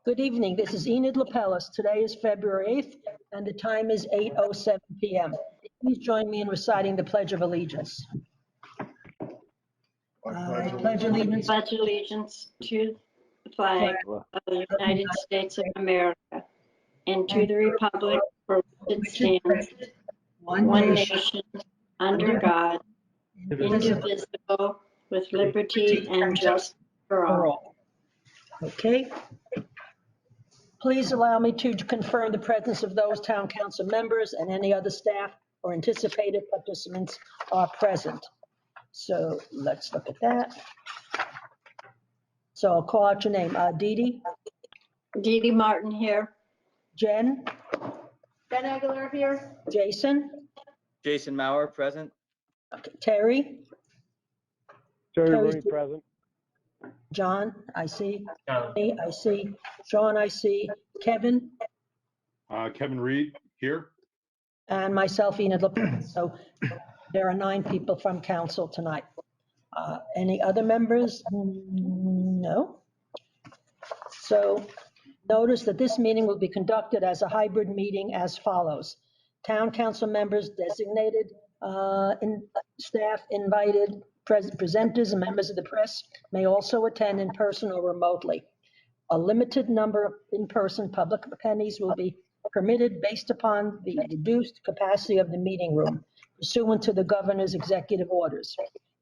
Good evening. This is Enid Lapellis. Today is February 8th, and the time is 8:07 p.m. Please join me in reciting the Pledge of Allegiance. I pledge allegiance Pledge allegiance to the flag of the United States of America and to the republic for which it stands, one nation, under God, indivisible, with liberty and justice for all. Okay. Please allow me to confirm the presence of those town council members and any other staff or anticipated participants are present. So let's look at that. So I'll call out your name. Dee Dee, Dee Dee Martin here. Jen, Jen Aguilar here. Jason, Jason Maurer, present. okay, Terry, Terry Terry's- Rooney, present. John, I see. Me, I see. Sean, I see. Kevin, Kevin Reed here. and myself, Enid LaPierre. So there are 9 people from council tonight. Any other members? No. So notice that this meeting will be conducted as a hybrid meeting as follows. Town council members designated, staff invited, presenters and members of the press may also attend in person or remotely. A limited number of in-person public attendees will be permitted based upon the reduced capacity of the meeting room pursuant to the governor's executive orders.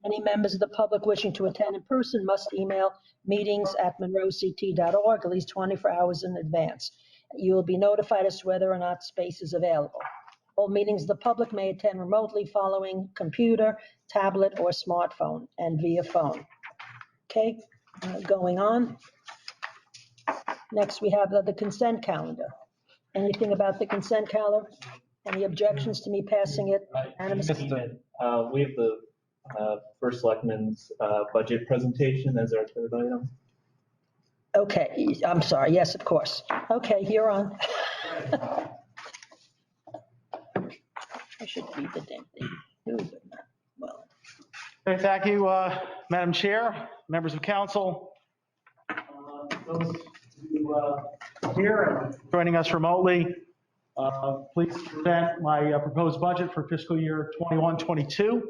Any members of the public wishing to attend in person must email meetings@monroect.org at least 24 hours in advance. You will be notified as to whether or not space is available. All meetings of the public may attend remotely following computer, tablet, or smartphone and via phone. Okay, going on. Next, we have the consent calendar. Anything about the consent calendar? Any objections to me passing it? unanimously? We have the first selectman's budget presentation as our third item. Okay, I'm sorry. Yes, of course. Okay, you're on. I should read the damn thing. No, but not well. Okay, thank you, Madam Chair, members of council. Those who here and joining us remotely, please present my proposed budget for fiscal year 21-22.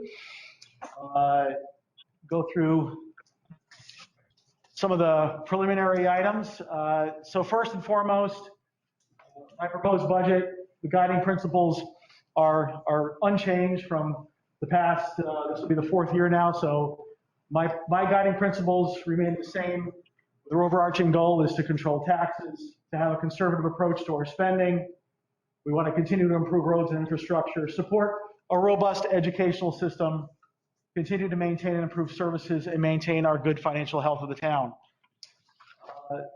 Go through some of the preliminary items. So first and foremost, my proposed budget, the guiding principles are unchanged from the past. This will be the 4th year now, so my guiding principles remain the same. The overarching goal is to control taxes, to have a conservative approach to our spending. We want to continue to improve roads and infrastructure, support a robust educational system, continue to maintain and improve services, and maintain our good financial health of the town.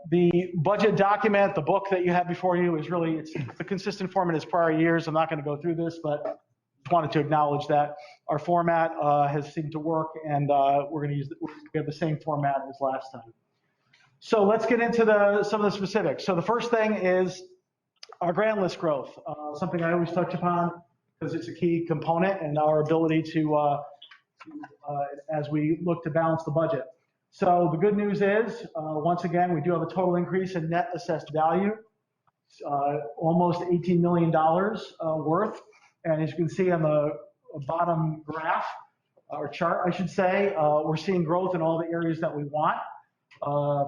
The budget document, the book that you have before you is really, it's a consistent format as prior years. I'm not going to go through this, but just wanted to acknowledge that our format has seemed to work, and we're going to we have the same format as last time. So let's get into some of the specifics. So the first thing is our grant list growth, something I always touch upon because it's a key component in our ability to as we look to balance the budget. So the good news is, once again, we do have a total increase in net assessed value, almost $18 million worth. And as you can see on the bottom graph, or chart, I should say, we're seeing growth in all the areas that we want,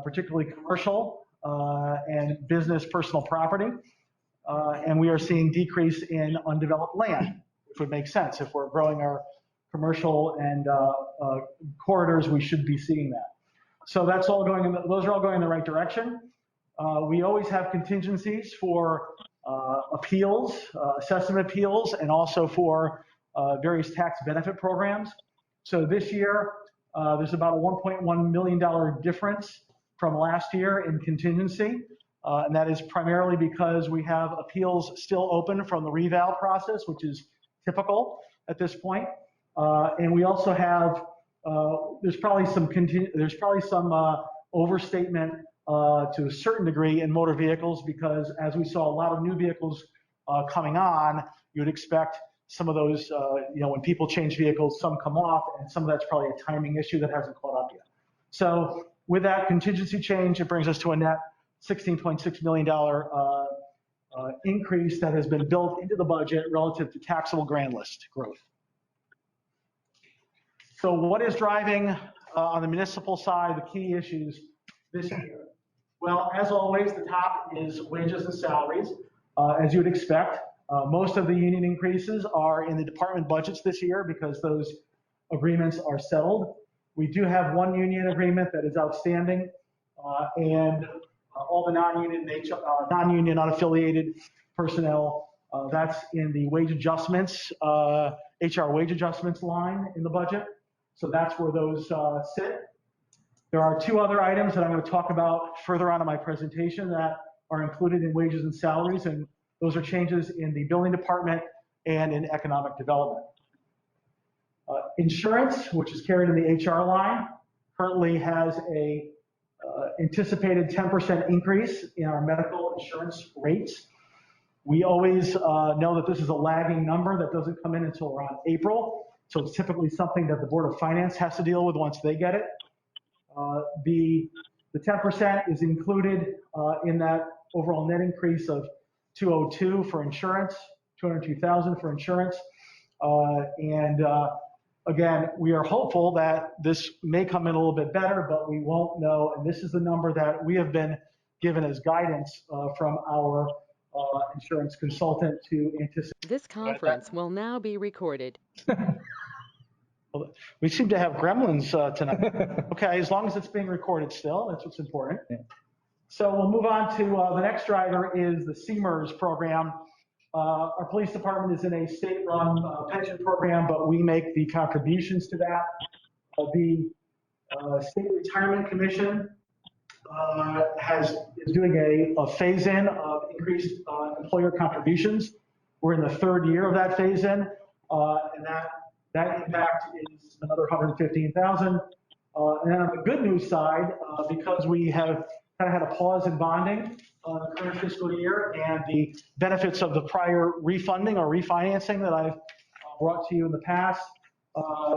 particularly commercial and business personal property. And we are seeing decrease in undeveloped land, which would make sense. If we're growing our commercial and corridors, we should be seeing that. So that's all going in those are all going in the right direction. We always have contingencies for appeals, assessment appeals, and also for various tax benefit programs. So this year, there's about a $1.1 million difference from last year in contingency. And that is primarily because we have appeals still open from the reval process, which is typical at this point. And we also have, there's probably some overstatement to a certain degree in motor vehicles, because as we saw a lot of new vehicles coming on, you would expect some of those, when people change vehicles, some come off, and some of that's probably a timing issue that hasn't caught up yet. So with that contingency change, it brings us to a net $16.6 million increase that has been built into the budget relative to taxable grand list growth. So what is driving on the municipal side the key issues this year? Well, as always, the top is wages and salaries, as you would expect. Most of the union increases are in the department budgets this year because those agreements are settled. We do have one union agreement that is outstanding, and all the non-union, unaffiliated personnel, that's in the wage adjustments, HR wage adjustments line in the budget. So that's where those sit. There are two other items that I'm going to talk about further on in my presentation that are included in wages and salaries, and those are changes in the building department and in economic development. Insurance, which is carried in the HR line, currently has a anticipated 10% increase in our medical insurance rates. We always know that this is a lagging number that doesn't come in until around April. So it's typically something that the Board of Finance has to deal with once they get it. The 10% is included in that overall net increase of 202 for insurance, 202,000 for insurance. Again, we are hopeful that this may come in a little bit better, but we won't know. And this is the number that we have been given as guidance from our insurance consultant to anticipate. This conference will now be recorded. We seem to have gremlins tonight. Okay, as long as it's being recorded still, that's what's important. Yeah. So we'll move on to the next driver is the CMERS program. Our police department is in a state-run pension program, but we make the contributions to that. The State Retirement Commission is doing a phase-in of increased employer contributions. We're in the third year of that phase-in, and that impact is another 115,000. And then on the good news side, because we have kind of had a pause in bonding the current fiscal year and the benefits of the prior refunding or refinancing that I've brought to you in the past,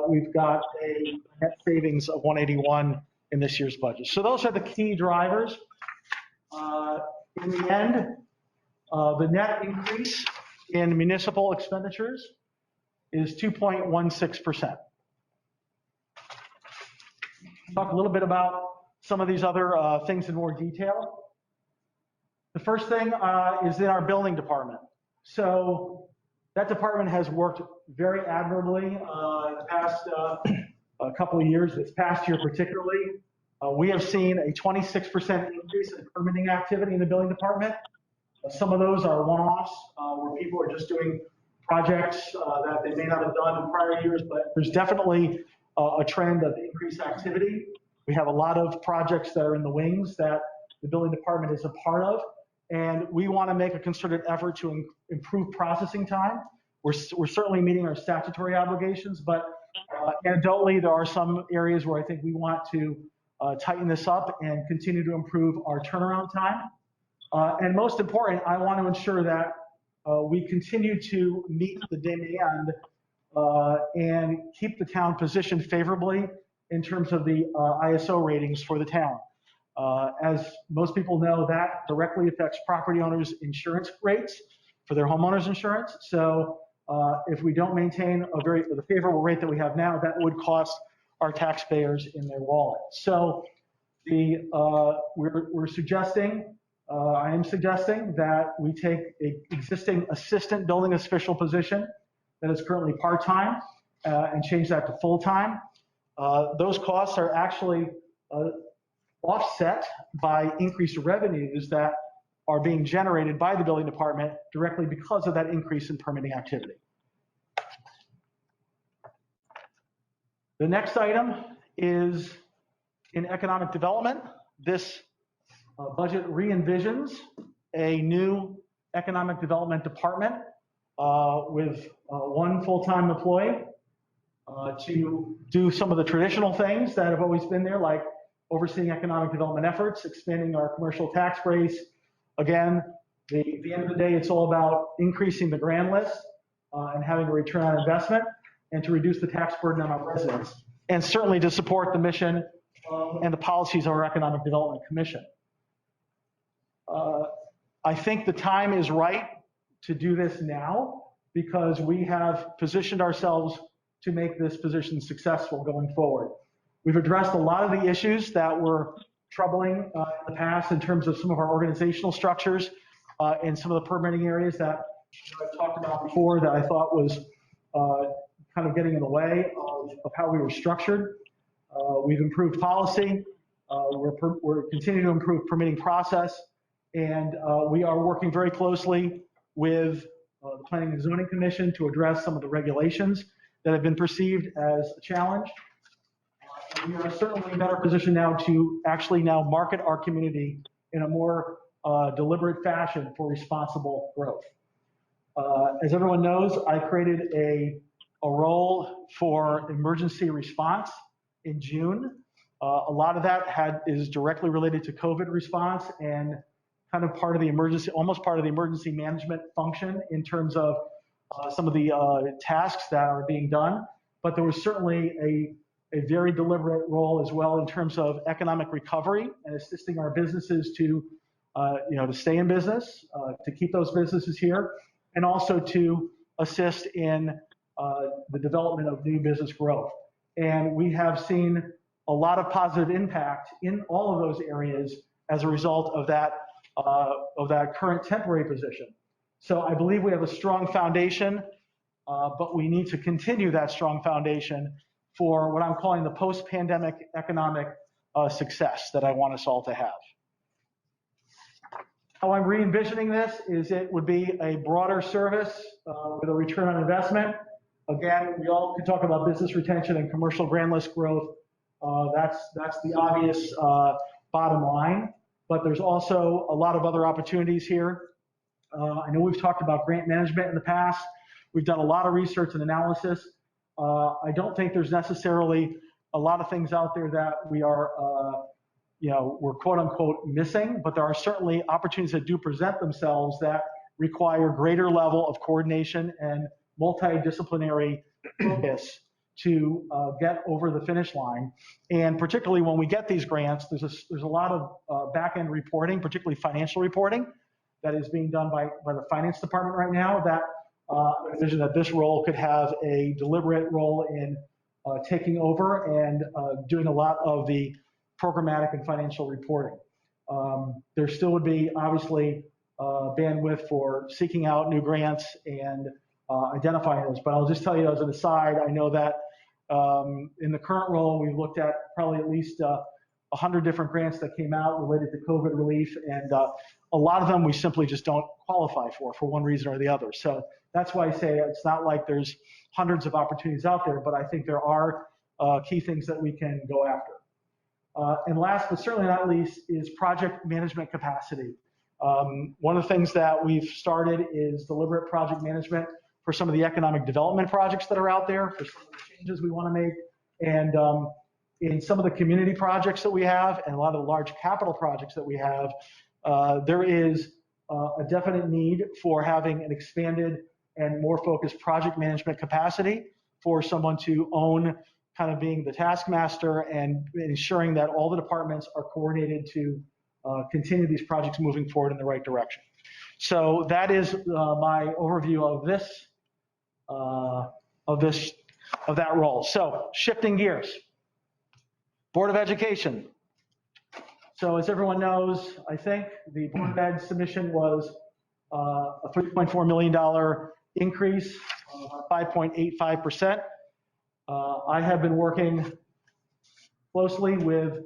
we've got a net savings of 181 in this year's budget. So those are the key drivers. In the end, the net increase in municipal expenditures is 2.16%. Talk a little bit about some of these other things in more detail. The first thing is in our building department. So that department has worked very admirably in the past couple of years, this past year particularly. We have seen a 26% increase in permitting activity in the building department. Some of those are one-offs where people are just doing projects that they may not have done in prior years, but there's definitely a trend of increased activity. We have a lot of projects that are in the wings that the building department is a part of, and we want to make a concerted effort to improve processing time. We're certainly meeting our statutory obligations, but anecdotally, there are some areas where I think we want to tighten this up and continue to improve our turnaround time. And most important, I want to ensure that we continue to meet the demand and keep the town positioned favorably in terms of the ISO ratings for the town. As most people know, that directly affects property owners' insurance rates for their homeowners insurance. So if we don't maintain the favorable rate that we have now, that would cost our taxpayers in their wallet. So we're suggesting, I am suggesting that we take an existing assistant building official position that is currently part-time and change that to full-time. Those costs are actually offset by increased revenues that are being generated by the building department directly because of that increase in permitting activity. The next item is in economic development. This budget re-envisions a new economic development department with one full-time employee to do some of the traditional things that have always been there, like overseeing economic development efforts, expanding our commercial tax base. Again, at the end of the day, it's all about increasing the grand list and having a return on investment and to reduce the tax burden on our residents, and certainly to support the mission and the policies of our Economic Development Commission. I think the time is right to do this now because we have positioned ourselves to make this position successful going forward. We've addressed a lot of the issues that were troubling in the past in terms of some of our organizational structures and some of the permitting areas that I've talked about before that I thought was kind of getting in the way of how we were structured. We've improved policy. We're continuing to improve permitting process. And we are working very closely with the Planning and Zoning Commission to address some of the regulations that have been perceived as a challenge. We are certainly in a better position now to actually now market our community in a more deliberate fashion for responsible growth. As everyone knows, I created a role for emergency response in June. A lot of that is directly related to COVID response and kind of part of the emergency, almost part of the emergency management function in terms of some of the tasks that are being done. But there was certainly a very deliberate role as well in terms of economic recovery and assisting our businesses to stay in business, to keep those businesses here, and also to assist in the development of new business growth. And we have seen a lot of positive impact in all of those areas as a result of that current temporary position. So I believe we have a strong foundation, but we need to continue that strong foundation for what I'm calling the post-pandemic economic success that I want us all to have. How I'm re-envisioning this is it would be a broader service with a return on investment. Again, we all can talk about business retention and commercial grand list growth. That's the obvious bottom line, but there's also a lot of other opportunities here. I know we've talked about grant management in the past. We've done a lot of research and analysis. I don't think there's necessarily a lot of things out there that we're quote unquote missing, but there are certainly opportunities that do present themselves that require greater level of coordination and multidisciplinary focus to get over the finish line. And particularly when we get these grants, there's a lot of back-end reporting, particularly financial reporting, that is being done by the finance department right now that I envision that this role could have a deliberate role in taking over and doing a lot of the programmatic and financial reporting. There still would be obviously bandwidth for seeking out new grants and identifying those. But I'll just tell you as an aside, I know that in the current role, we've looked at probably at least 100 different grants that came out related to COVID relief, and a lot of them we simply just don't qualify for one reason or the other. So that's why I say it's not like there's hundreds of opportunities out there, but I think there are key things that we can go after. And last but certainly not least is project management capacity. One of the things that we've started is deliberate project management for some of the economic development projects that are out there, for some of the changes we want to make. And in some of the community projects that we have and a lot of the large capital projects that we have, there is a definite need for having an expanded and more focused project management capacity for someone to own kind of being the taskmaster and ensuring that all the departments are coordinated to continue these projects moving forward in the right direction. So that is my overview of that role. So shifting gears, Board of Education. So as everyone knows, I think the Board of Ed submission was a $3.4 million increase, 5.85%. I have been working closely with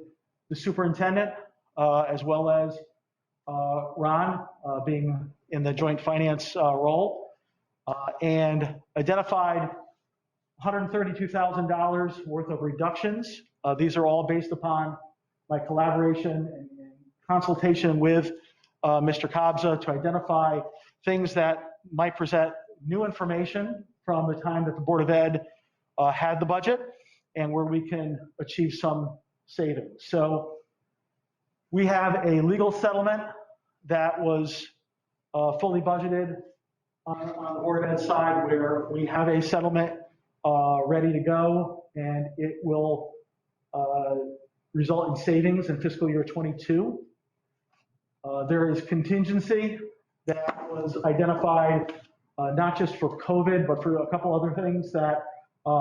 the superintendent as well as Ron being in the joint finance role and identified $132,000 worth of reductions. These are all based upon my collaboration and consultation with Mr. Kobza to identify things that might present new information from the time that the Board of Ed had the budget and where we can achieve some savings. So we have a legal settlement that was fully budgeted on the Board of Ed side, where we have a settlement ready to go, and it will result in savings in fiscal year 22. There is contingency that was identified, not just for COVID, but for a couple other things that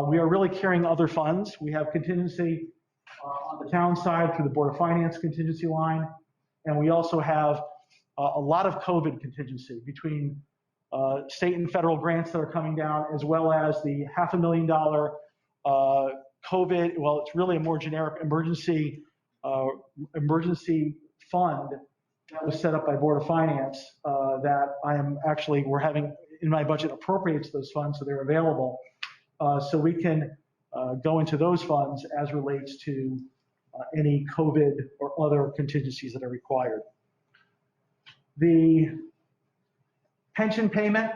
we are really carrying other funds. We have contingency on the town side through the Board of Finance contingency line, and we also have a lot of COVID contingency between state and federal grants that are coming down, as well as the $500,000 COVID, well, it's really a more generic emergency fund that was set up by Board of Finance that we're having in my budget appropriates those funds so they're available. So we can go into those funds as relates to any COVID or other contingencies that are required. The pension payment,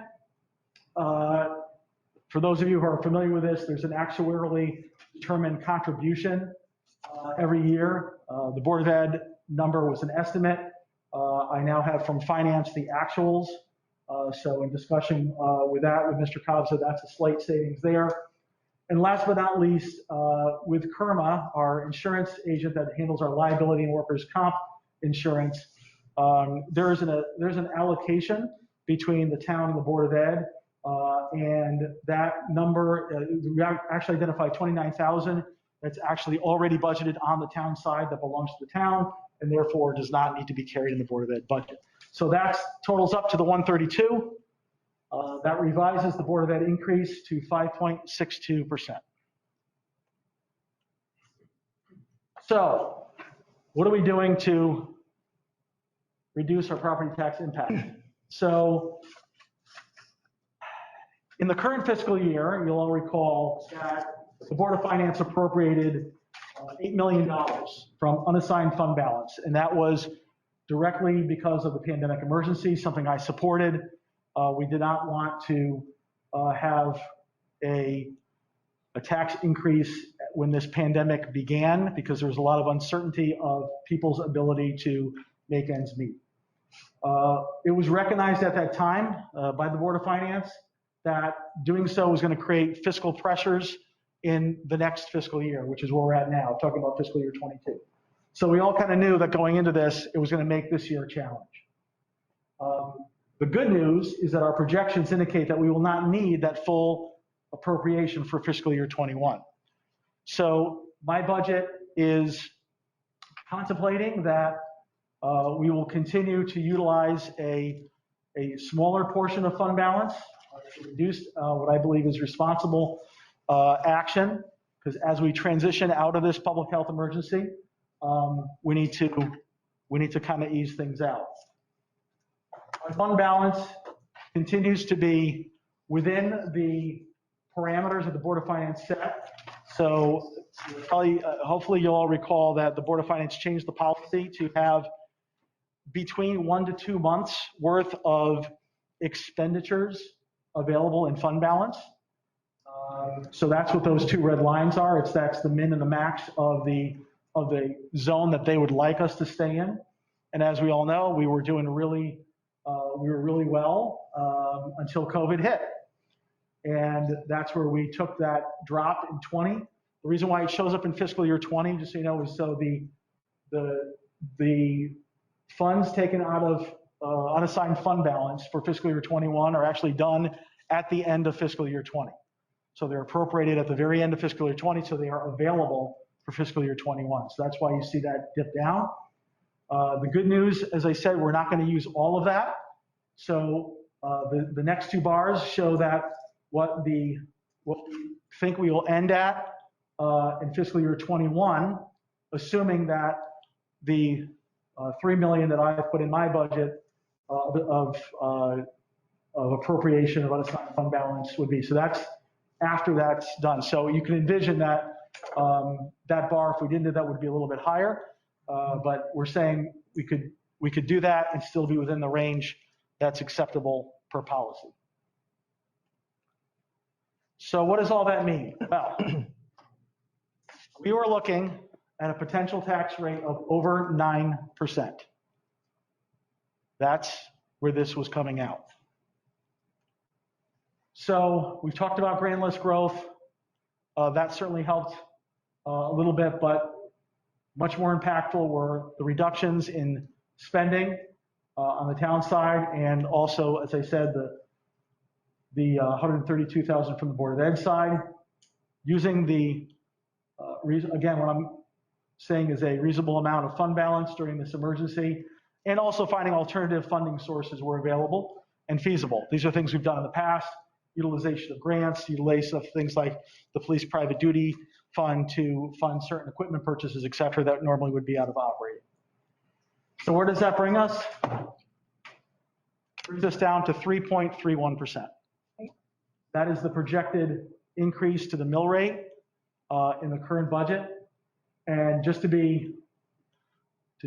for those of you who are familiar with this, there's an actuarially determined contribution every year. The Board of Ed number was an estimate. I now have from finance the actuals. So in discussion with Mr. Kobza, that's a slight savings there. And last but not least, with KERMA, our insurance agent that handles our liability and workers' comp insurance, there's an allocation between the town and the Board of Ed, and that number, we actually identified 29,000. That's actually already budgeted on the town side that belongs to the town, and therefore does not need to be carried in the Board of Ed budget. So that totals up to the 132. That revises the Board of Ed increase to 5.62%. So what are we doing to reduce our property tax impact? So in the current fiscal year, you'll all recall that the Board of Finance appropriated $8 million from unassigned fund balance, and that was directly because of the pandemic emergency, something I supported. We did not want to have a tax increase when this pandemic began because there was a lot of uncertainty of people's ability to make ends meet. It was recognized at that time by the Board of Finance that doing so was going to create fiscal pressures in the next fiscal year, which is where we're at now, talking about fiscal year 22. So we all kind of knew that going into this, it was going to make this year a challenge. The good news is that our projections indicate that we will not need that full appropriation for fiscal year 21. So my budget is contemplating that we will continue to utilize a smaller portion of fund balance to reduce what I believe is responsible action, because as we transition out of this public health emergency, we need to kind of ease things out. Our fund balance continues to be within the parameters that the Board of Finance set. So probably, hopefully you'll all recall that the Board of Finance changed the policy to have between 1 to 2 months worth of expenditures available in fund balance. So that's what those two red lines are. That's the min and the max of the zone that they would like us to stay in. And as we all know, we were doing really well until COVID hit. And that's where we took that drop in 20. The reason why it shows up in fiscal year 20, just so you know, is so the funds taken out of unassigned fund balance for fiscal year 21 are actually done at the end of fiscal year 20. So they're appropriated at the very end of fiscal year 20, so they are available for fiscal year 21. So that's why you see that dip down. The good news, as I said, we're not going to use all of that. So the next two bars show that what we think we will end at in fiscal year 21, assuming that the $3 million that I put in my budget of appropriation of unassigned fund balance would be. So that's after that's done. So you can envision that that bar, if we didn't do that, would be a little bit higher. But we're saying we could do that and still be within the range that's acceptable per policy. So what does all that mean? Well, we were looking at a potential tax rate of over 9%. That's where this was coming out. So we've talked about grand list growth. That certainly helped a little bit, but much more impactful were the reductions in spending on the town side, and also, as I said, the 132,000 from the Board of Ed side, using the, again, what I'm saying is a reasonable amount of fund balance during this emergency, and also finding alternative funding sources where available and feasible. These are things we've done in the past, utilization of grants, utilization of things like the police private duty fund to fund certain equipment purchases, et cetera, that normally would be out of operating. So where does that bring us? Brings us down to 3.31%. That is the projected increase to the mill rate in the current budget. And just to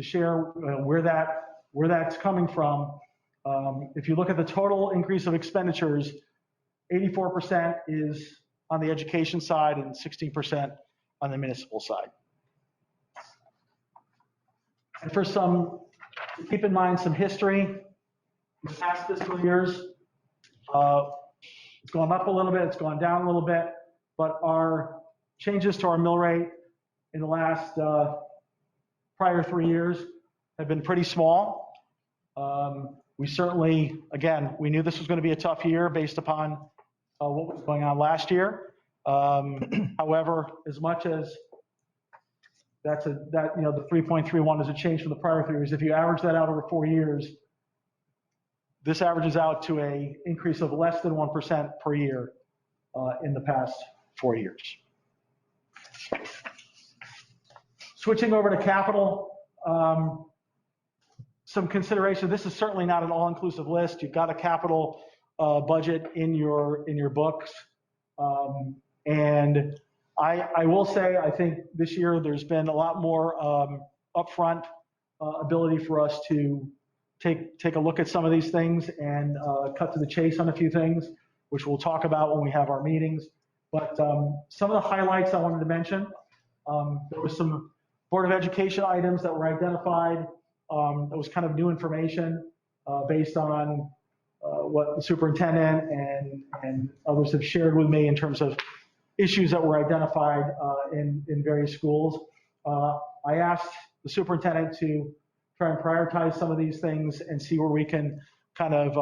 share where that's coming from, if you look at the total increase of expenditures, 84% is on the education side and 16% on the municipal side. And keep in mind some history. In the past fiscal years, it's gone up a little bit, it's gone down a little bit, but our changes to our mill rate in the last prior 3 years have been pretty small. We certainly, again, we knew this was going to be a tough year based upon what was going on last year. However, as much as the 3.31 is a change from the prior 3 years, if you average that out over 4 years, this averages out to an increase of less than 1% per year in the past 4 years. Switching over to capital, some consideration. This is certainly not an all-inclusive list. You've got a capital budget in your books, and I will say I think this year there's been a lot more upfront ability for us to take a look at some of these things and cut to the chase on a few things, which we'll talk about when we have our meetings. But some of the highlights I wanted to mention, there was some Board of Education items that were identified. That was kind of new information based on what the superintendent and others have shared with me in terms of issues that were identified in various schools. I asked the superintendent to try and prioritize some of these things and see where we can kind of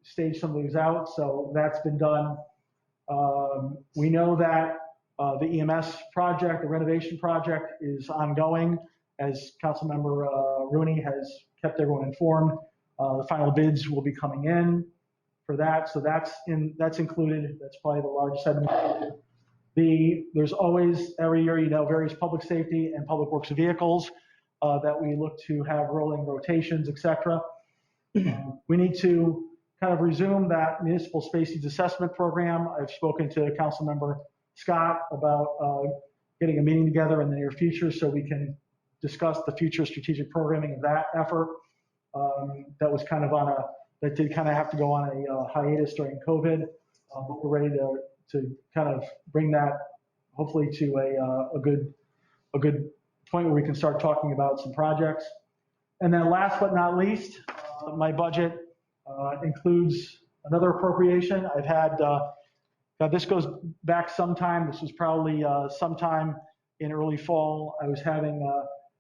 stage some of these out. So that's been done. We know that the EMS project, the renovation project, is ongoing, as Councilmember Rooney has kept everyone informed. The final bids will be coming in for that, so that's included. That's probably the largest item. There's always, every year, various public safety and public works vehicles that we look to have rolling rotations, et cetera. We need to kind of resume that municipal space needs assessment program. I've spoken to Councilmember Scott about getting a meeting together in the near future so we can discuss the future strategic programming of that effort. That was kind of that did kind of have to go on a hiatus during COVID, but we're ready to kind of bring that hopefully to a good point where we can start talking about some projects. And then last but not least, my budget includes another appropriation. I've had, this goes back sometime. This was probably sometime in early fall. I was having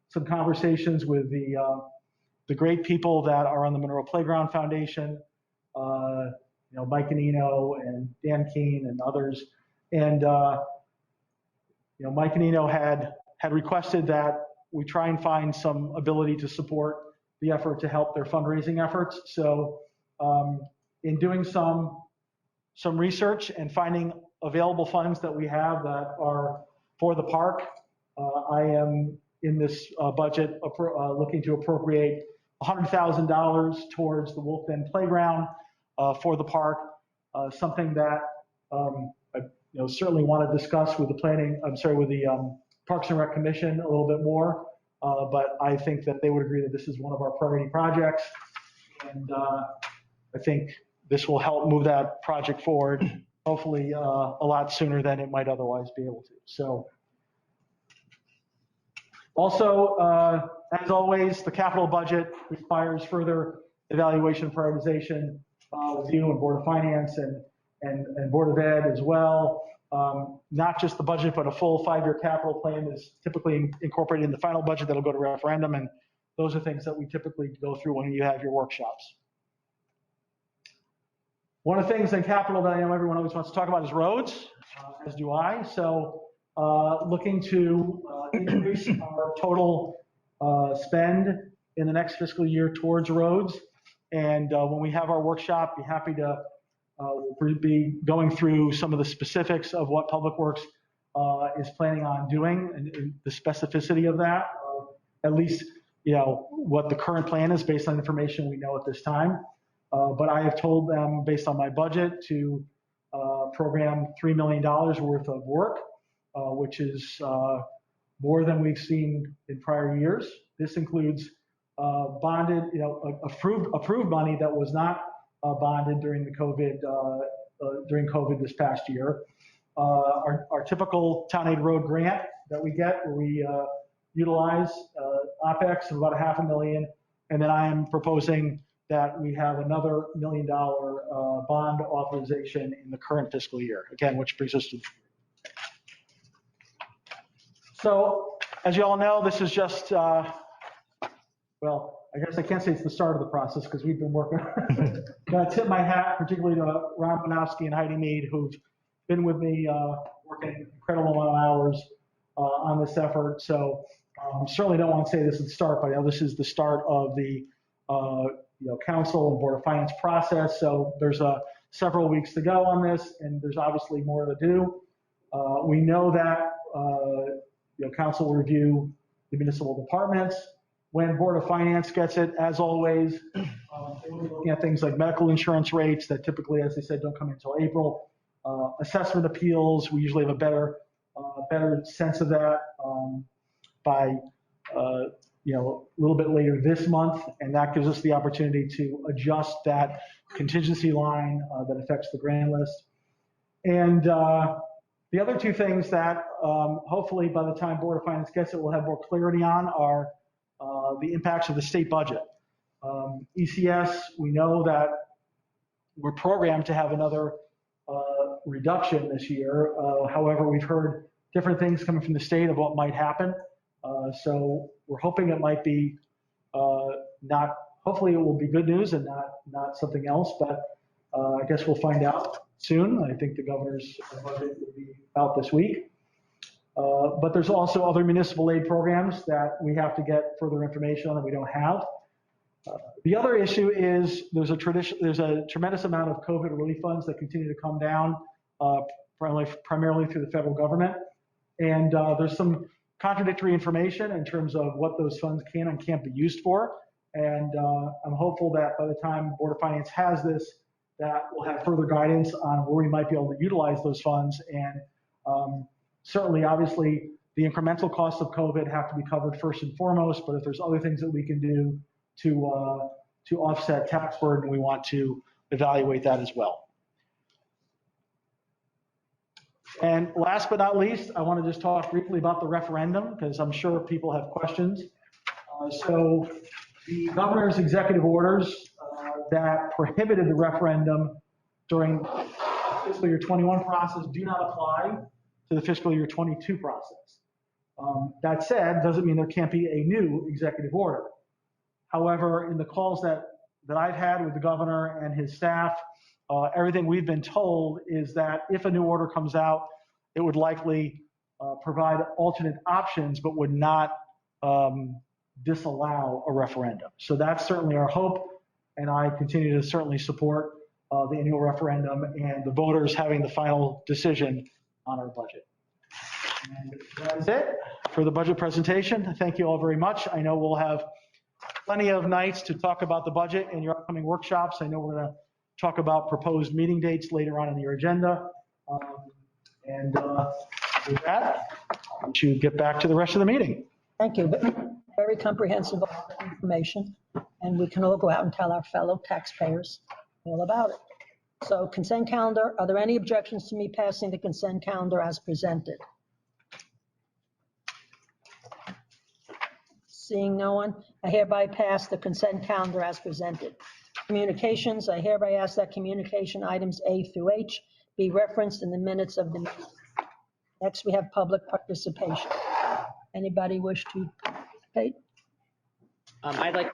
some conversations with the great people that are on the Monroe Playground Foundation, Mike Anino and Dan Keene and others. And Mike Anino had requested that we try and find some ability to support the effort to help their fundraising efforts. So in doing some research and finding available funds that we have that are for the park, I am in this budget looking to appropriate $100,000 towards the Wolf Bend Playground for the park, something that I certainly want to discuss with the Parks and Rec Commission a little bit more, but I think that they would agree that this is one of our priority projects, and I think this will help move that project forward, hopefully a lot sooner than it might otherwise be able to. So, also, as always, the capital budget requires further evaluation and prioritization with you and Board of Finance and Board of Ed as well. Not just the budget, but a full 5-year capital plan is typically incorporated in the final budget that'll go to referendum, and those are things that we typically go through when you have your workshops. One of the things in capital that I know everyone always wants to talk about is roads, as do I. So looking to increase our total spend in the next fiscal year towards roads. And when we have our workshop, be happy to be going through some of the specifics of what Public Works is planning on doing and the specificity of that, at least, what the current plan is based on information we know at this time. But I have told them, based on my budget, to program $3 million worth of work, which is more than we've seen in prior years. This includes bonded, approved money that was not bonded during the during COVID this past year. Our typical town aid road grant that we get, where we utilize OpEx of about $500,000, and then I am proposing that we have another $1 million bond authorization in the current fiscal year, again, which brings us to. So, as you all know, this is just, well, I guess I can't say it's the start of the process because we've been working. I tip my hat particularly to Ron Panofsky and Heidi Mead, who've been with me working an incredible amount of hours on this effort. So certainly don't want to say this is the start, but this is the start of the council and Board of Finance process. So there's several weeks to go on this, and there's obviously more to do. We know that council will review the municipal departments. When Board of Finance gets it, as always, we're looking at things like medical insurance rates that typically, as I said, don't come until April. Assessment appeals, we usually have a better sense of that by a little bit later this month, and that gives us the opportunity to adjust that contingency line that affects the grand list. And the other two things that hopefully by the time Board of Finance gets it, we'll have more clarity on are the impacts of the state budget. ECS, we know that we're programmed to have another reduction this year. However, we've heard different things coming from the state of what might happen. So we're hoping it might be hopefully it will be good news and not something else, but I guess we'll find out soon. I think the governor's budget will be out this week. But there's also other municipal aid programs that we have to get further information on that we don't have. The other issue is there's a tremendous amount of COVID relief funds that continue to come down, primarily through the federal government. And there's some contradictory information in terms of what those funds can and can't be used for. And I'm hopeful that by the time Board of Finance has this, that we'll have further guidance on where we might be able to utilize those funds. And certainly, obviously, the incremental costs of COVID have to be covered first and foremost, but if there's other things that we can do to offset tax burden, we want to evaluate that as well. And last but not least, I want to just talk briefly about the referendum, because I'm sure people have questions. So the governor's executive orders that prohibited the referendum during the fiscal year 21 process do not apply to the fiscal year 22 process. That said, doesn't mean there can't be a new executive order. However, in the calls that I've had with the governor and his staff, everything we've been told is that if a new order comes out, it would likely provide alternate options, but would not disallow a referendum. So that's certainly our hope, and I continue to certainly support the annual referendum and the voters having the final decision on our budget. And that is it for the budget presentation. Thank you all very much. I know we'll have plenty of nights to talk about the budget in your upcoming workshops. I know we're going to talk about proposed meeting dates later on in your agenda. And with that, to get back to the rest of the meeting. Thank you. Very comprehensive information, and we can all go out and tell our fellow taxpayers all about it. So consent calendar, are there any objections to me passing the consent calendar as presented? Seeing no one, I hereby pass the consent calendar as presented. Communications, I hereby ask that communication items A through H be referenced in the minutes of the meeting. Next, we have public participation. Anybody wish to participate? I'd like,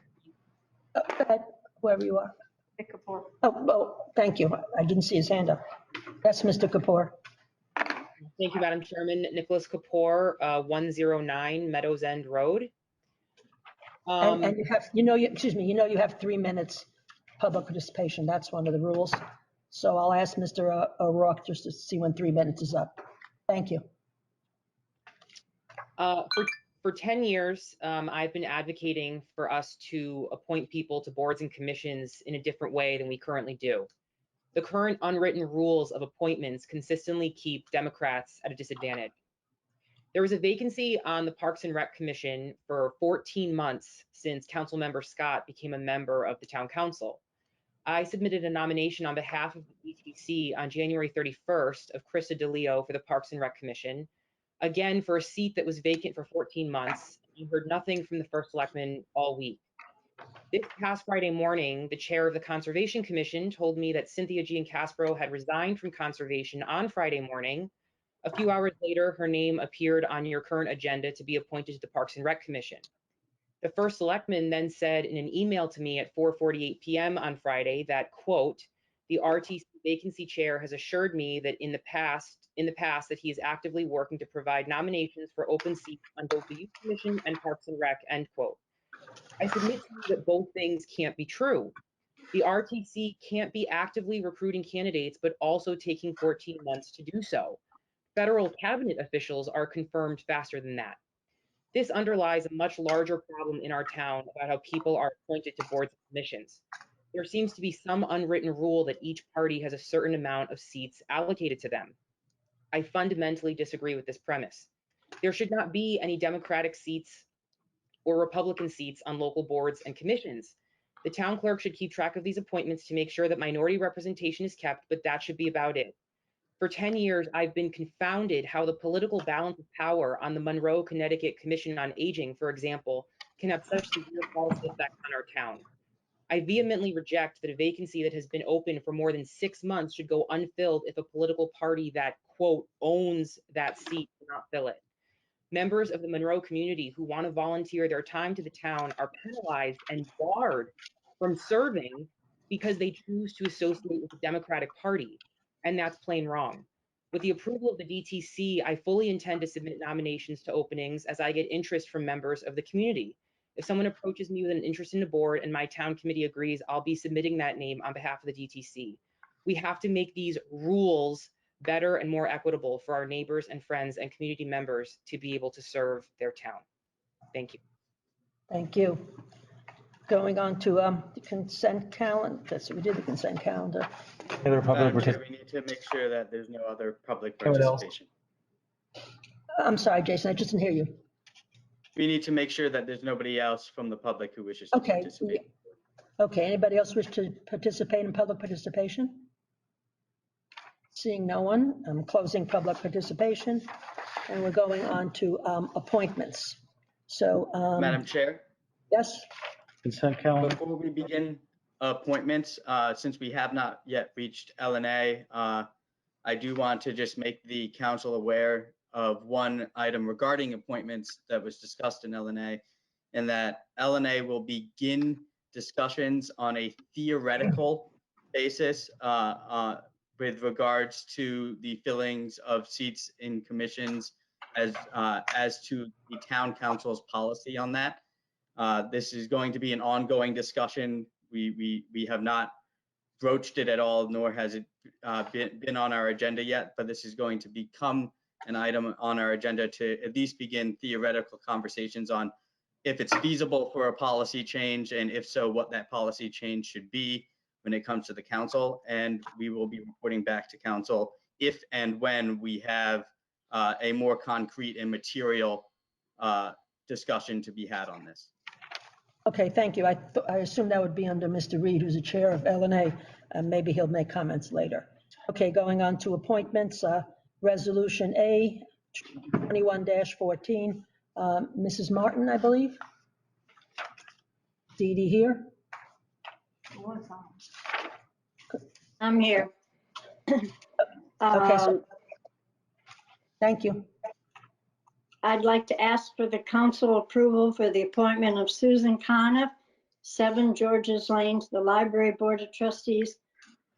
Go ahead, whoever you are. Nick Kapoor. Oh, thank you. I didn't see his hand up. Yes, Mr. Kapoor. thank you, Madam Chairman. Nicholas Kapoor, 109 Meadows End Road. And you have, excuse me, you have 3 minutes public participation. That's one of the rules. So I'll ask Mr. O'Rourke just to see when 3 minutes is up. Thank you. For 10 years, I've been advocating for us to appoint people to boards and commissions in a different way than we currently do. The current unwritten rules of appointments consistently keep Democrats at a disadvantage. There was a vacancy on the Parks and Rec Commission for 14 months since Councilmember Scott became a member of the Town Council. I submitted a nomination on behalf of the ETC on January 31st of Krista DeLeo for the Parks and Rec Commission, again for a seat that was vacant for 14 months. You heard nothing from the first selectman all week. This past Friday morning, the chair of the Conservation Commission told me that Cynthia Giancastro had resigned from Conservation on Friday morning. A few hours later, her name appeared on your current agenda to be appointed to the Parks and Rec Commission. The first selectman then said in an email to me at 4:48 p.m. on Friday that, quote, the RTC vacancy chair has assured me that in the past that he is actively working to provide nominations for open seats on both the Youth Commission and Parks and Rec, end quote. I submit to you that both things can't be true. The RTC can't be actively recruiting candidates, but also taking 14 months to do so. Federal cabinet officials are confirmed faster than that. This underlies a much larger problem in our town about how people are appointed to boards and commissions. There seems to be some unwritten rule that each party has a certain amount of seats allocated to them. I fundamentally disagree with this premise. There should not be any Democratic seats or Republican seats on local boards and commissions. The town clerk should keep track of these appointments to make sure that minority representation is kept, but that should be about it. For 10 years, I've been confounded how the political balance of power on the Monroe, Connecticut Commission on Aging, for example, can have such severe policy effects on our town. I vehemently reject that a vacancy that has been open for more than 6 months should go unfilled if a political party that, quote, owns that seat cannot fill it. Members of the Monroe community who want to volunteer their time to the town are penalized and barred from serving because they choose to associate with the Democratic Party, and that's plain wrong. With the approval of the DTC, I fully intend to submit nominations to openings as I get interest from members of the community. If someone approaches me with an interest in a board and my town committee agrees, I'll be submitting that name on behalf of the DTC. We have to make these rules better and more equitable for our neighbors and friends and community members to be able to serve their town. Thank you. Thank you. Going on to the consent calendar. Yes, we did the consent calendar. Other public Madam Chair, participation. we need to make sure that there's no other public Anyone else? participation. I'm sorry, Jason, I just didn't hear you. We need to make sure that there's nobody else from the public who wishes to Okay. participate. Okay, anybody else wish to participate in public participation? Seeing no one, I'm closing public participation, and we're going on to appointments. So, Madam Chair, yes, Consent calendar. before we begin appointments, since we have not yet reached LNA, I do want to just make the council aware of one item regarding appointments that was discussed in LNA, and that LNA will begin discussions on a theoretical basis with regards to the fillings of seats in commissions as to the town council's policy on that. This is going to be an ongoing discussion. We have not broached it at all, nor has it been on our agenda yet, but this is going to become an item on our agenda to at least begin theoretical conversations on if it's feasible for a policy change, and if so, what that policy change should be when it comes to the council. And we will be reporting back to council if and when we have a more concrete and material discussion to be had on this. okay, thank you. I assume that would be under Mr. Reed, who's the chair of LNA, and maybe he'll make comments later. Okay, going on to appointments, Resolution A, 21-14, Mrs. Martin, I believe. Dee Dee here? I'm here. Okay, so, thank you. I'd like to ask for the council approval for the appointment of Susan Coniff, 7 Georges Lane, to the Library Board of Trustees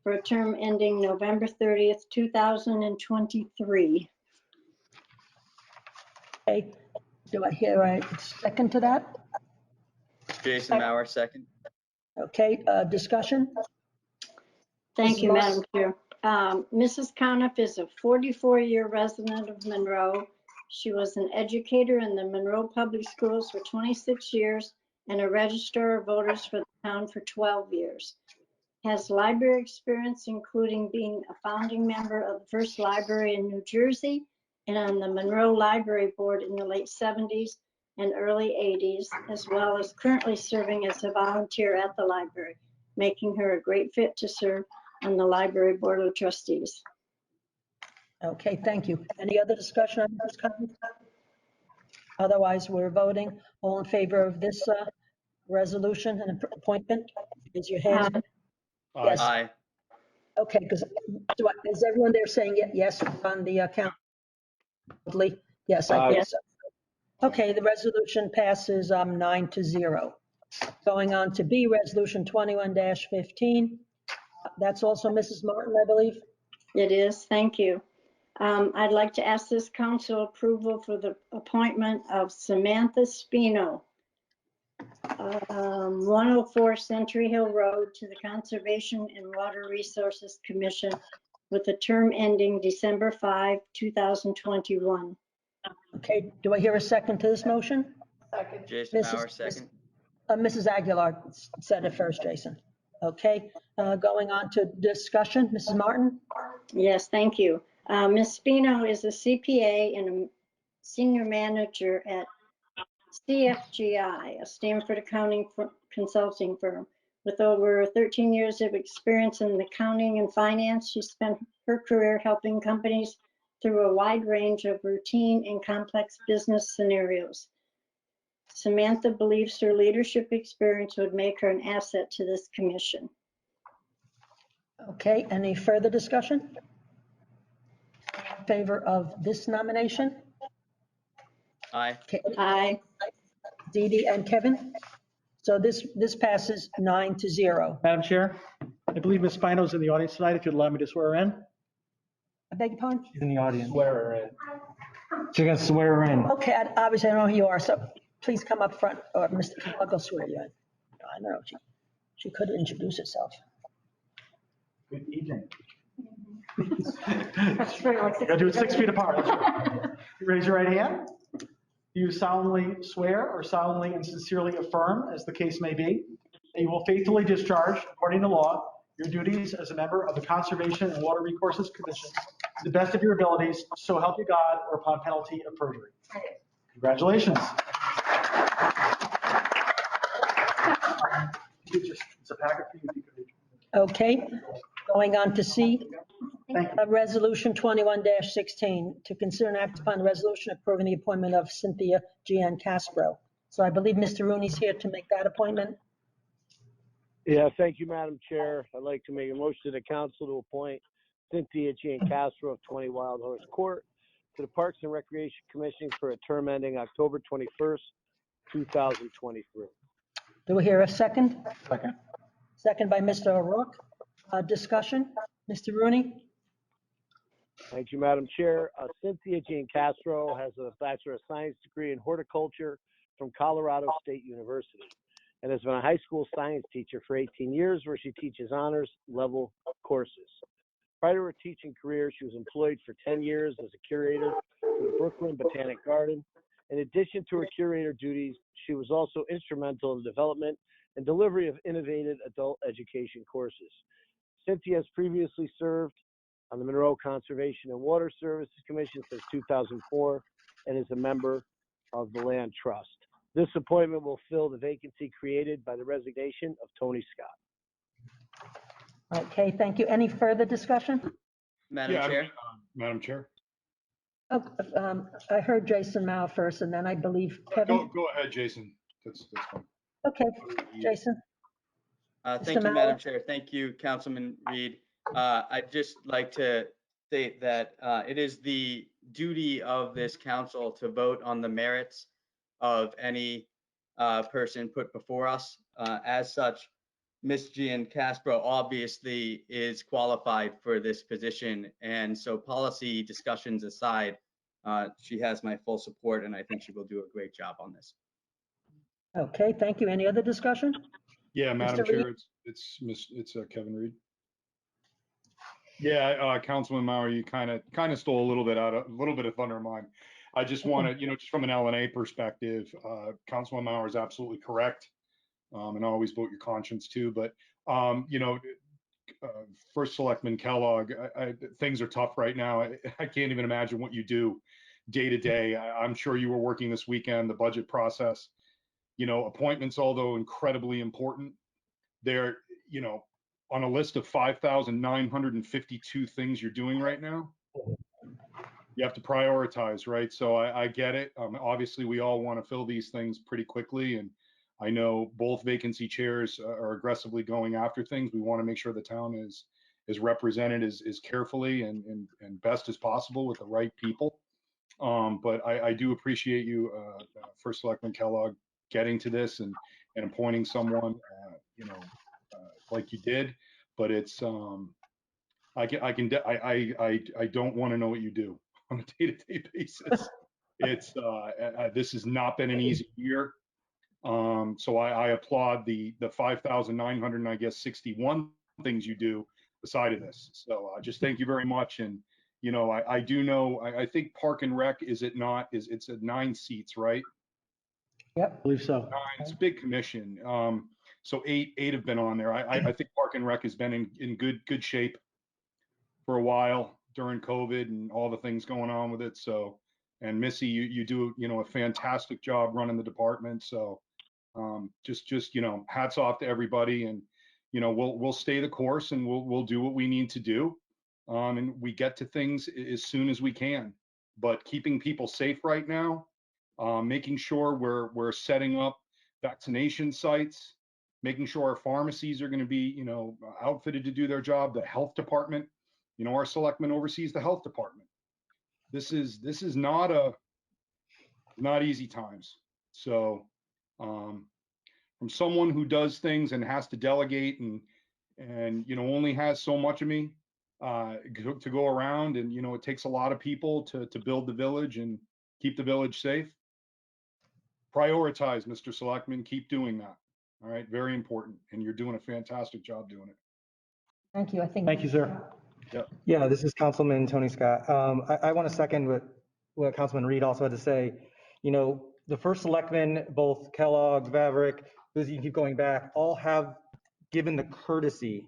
for a term ending November 30th, 2023. Okay, do I hear a second to that? Jason Mauer, second. Okay, discussion? Thank Mrs. you, Moss? Madam Chair. Mrs. Coniff is a 44-year resident of Monroe. She was an educator in the Monroe Public Schools for 26 years and a registrar of voters for the town for 12 years. Has library experience, including being a founding member of the first library in New Jersey and on the Monroe Library Board in the late 70s and early 80s, as well as currently serving as a volunteer at the library, making her a great fit to serve on the Library Board of Trustees. Okay, thank you. Any other discussion on this comment? Otherwise, we're voting. All in favor of this resolution and appointment? Raise your hand. Yes. Aye. Okay, because is everyone there saying yes on the account? Yes, I think so. Okay, the resolution passes 9-0. Going on to B, Resolution 21-15. That's also Mrs. Martin, I believe. It is, thank you. I'd like to ask this council approval for the appointment of Samantha Spino, 104 Century Hill Road, to the Conservation and Water Resources Commission with a term ending December 5, 2021. Okay, do I hear a second to this motion? Jason Mrs. Mauer, second. Mrs. Aguilar said it first, Jason. Okay, going on to discussion, Mrs. Martin? Yes, thank you. Ms. Spino is a CPA and a senior manager at CFGI, a Stanford accounting consulting firm. With over 13 years of experience in accounting and finance, she spent her career helping companies through a wide range of routine and complex business scenarios. Samantha believes her leadership experience would make her an asset to this commission. Okay, any further discussion? In favor of this nomination? Aye. Aye. Dee Dee and Kevin? So this passes 9-0. Madam Chair, I believe Ms. Spino's in the audience tonight, if you'd allow me to swear her in. I beg your pardon? She's in the audience. Swear her in. She can swear her in. Okay, obviously I don't know who you are, so please come up front, or Mr. I'll go swear you in. I don't know, she could introduce herself. Good evening. You gotta do it 6 feet apart. That's right. You raise your right hand. Do you solemnly swear or solemnly and sincerely affirm, as the case may be, that you will faithfully discharge, according to law, your duties as a member of the Conservation and Water Resources Commission to the best of your abilities, so help you God, or upon penalty of perjury? Congratulations. It's a packet for you. Okay, going on to C, Thank you. Resolution 21-16, to consider and act upon a resolution approving the appointment of Cynthia Gian Castro. So I believe Mr. Rooney's here to make that appointment. Yeah, thank you, Madam Chair. I'd like to make a motion to the council to appoint Cynthia Gian Castro of 20 Wild Horse Court to the Parks and Recreation Commission for a term ending October 21st, 2023. Do we hear a second? Second. Second by Mr. O'Rourke. Discussion, Mr. Rooney? Thank you, Madam Chair. Cynthia Gian Castro has a Bachelor of Science degree in horticulture from Colorado State University and has been a high school science teacher for 18 years, where she teaches honors level courses. Prior to her teaching career, she was employed for 10 years as a curator for the Brooklyn Botanic Garden. In addition to her curator duties, she was also instrumental in the development and delivery of innovative adult education courses. Cynthia has previously served on the Monroe Conservation and Water Services Commission since 2004 and is a member of the Land Trust. This appointment will fill the vacancy created by the resignation of Tony Scott. Okay, thank you. Any further discussion? Madam Chair. Madam Chair. Oh, I heard Jason Mao first, and then I believe Kevin. Go ahead, Jason. That's fine. Okay, Jason. Thank you, Madam Chair. Thank you, Councilman Reed. I'd just like to state that it is the duty of this council to vote on the merits of any person put before us. As such, Ms. Giancastro obviously is qualified for this position. And so policy discussions aside, she has my full support, and I think she will do a great job on this. Okay, thank you. Any other discussion? Yeah, Madam Mr. Reed? Chair, it's Kevin Reed. Yeah, Councilman Mauer, you kind of stole a little bit of thunder of mine. I just want to, just from an LNA perspective, Councilman Mauer is absolutely correct. And always vote your conscience too. But, First Selectman Kellogg, things are tough right now. I can't even imagine what you do day to day. I'm sure you were working this weekend, the budget process. Appointments, although incredibly important, they're, on a list of 5,952 things you're doing right now. You have to prioritize, right? So I get it. Obviously, we all want to fill these things pretty quickly. And I know both vacancy chairs are aggressively going after things. We want to make sure the town is represented as carefully and best as possible with the right people. But I do appreciate you, First Selectman Kellogg, getting to this and appointing someone, like you did. But it's I don't want to know what you do on a day-to-day basis. It's this has not been an easy year. So I applaud the 5,961 things you do beside of this. So just thank you very much. And I do know, I think Park and Rec, it's at 9 seats, right? I believe so. 9, it's a big commission. So eight have been on there. I think Park and Rec has been in good shape for a while during COVID and all the things going on with it. So, and Missy, you do a fantastic job running the department. So just hats off to everybody, and we'll stay the course, and we'll do what we need to do, and we get to things as soon as we can. But keeping people safe right now, making sure we're setting up vaccination sites, making sure our pharmacies are going to be outfitted to do their job. The health department, our selectman oversees the health department. This is not easy times. So from someone who does things and has to delegate and only has so much of me to go around, and it takes a lot of people to build the village and keep the village safe. Prioritize, Mr. Selectman, keep doing that. All right, very important, and you're doing a fantastic job doing it. Thank you. Thank you, sir. Yeah, this is Councilman Tony Scott. I want to second what Councilman Reed also had to say. The first selectmen, both Kellogg, Vavrick, those you can keep going back, all have given the courtesy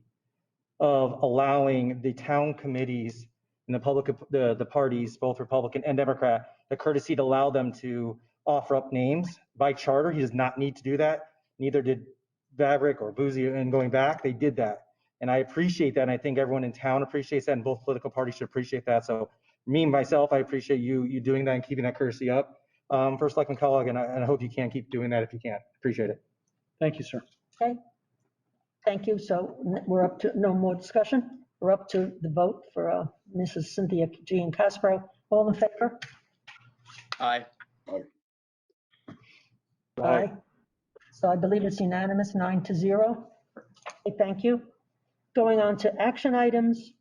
of allowing the town committees and the parties, both Republican and Democrat, the courtesy to allow them to offer up names. By charter, he does not need to do that. Neither did Vavrick or Boozy, and going back, they did that. And I appreciate that, and I think everyone in town appreciates that, and both political parties should appreciate that. So me, myself, I appreciate you doing that and keeping that courtesy up. First Selectman Kellogg, and I hope you can keep doing that if you can. Appreciate it. Thank you, sir. Okay. Thank you. So we're up to no more discussion. We're up to the vote for Mrs. Cynthia Giancastro. All in favor? Aye. Aye. So I believe it's unanimous, 9-0. Okay, thank you. Going on to action items,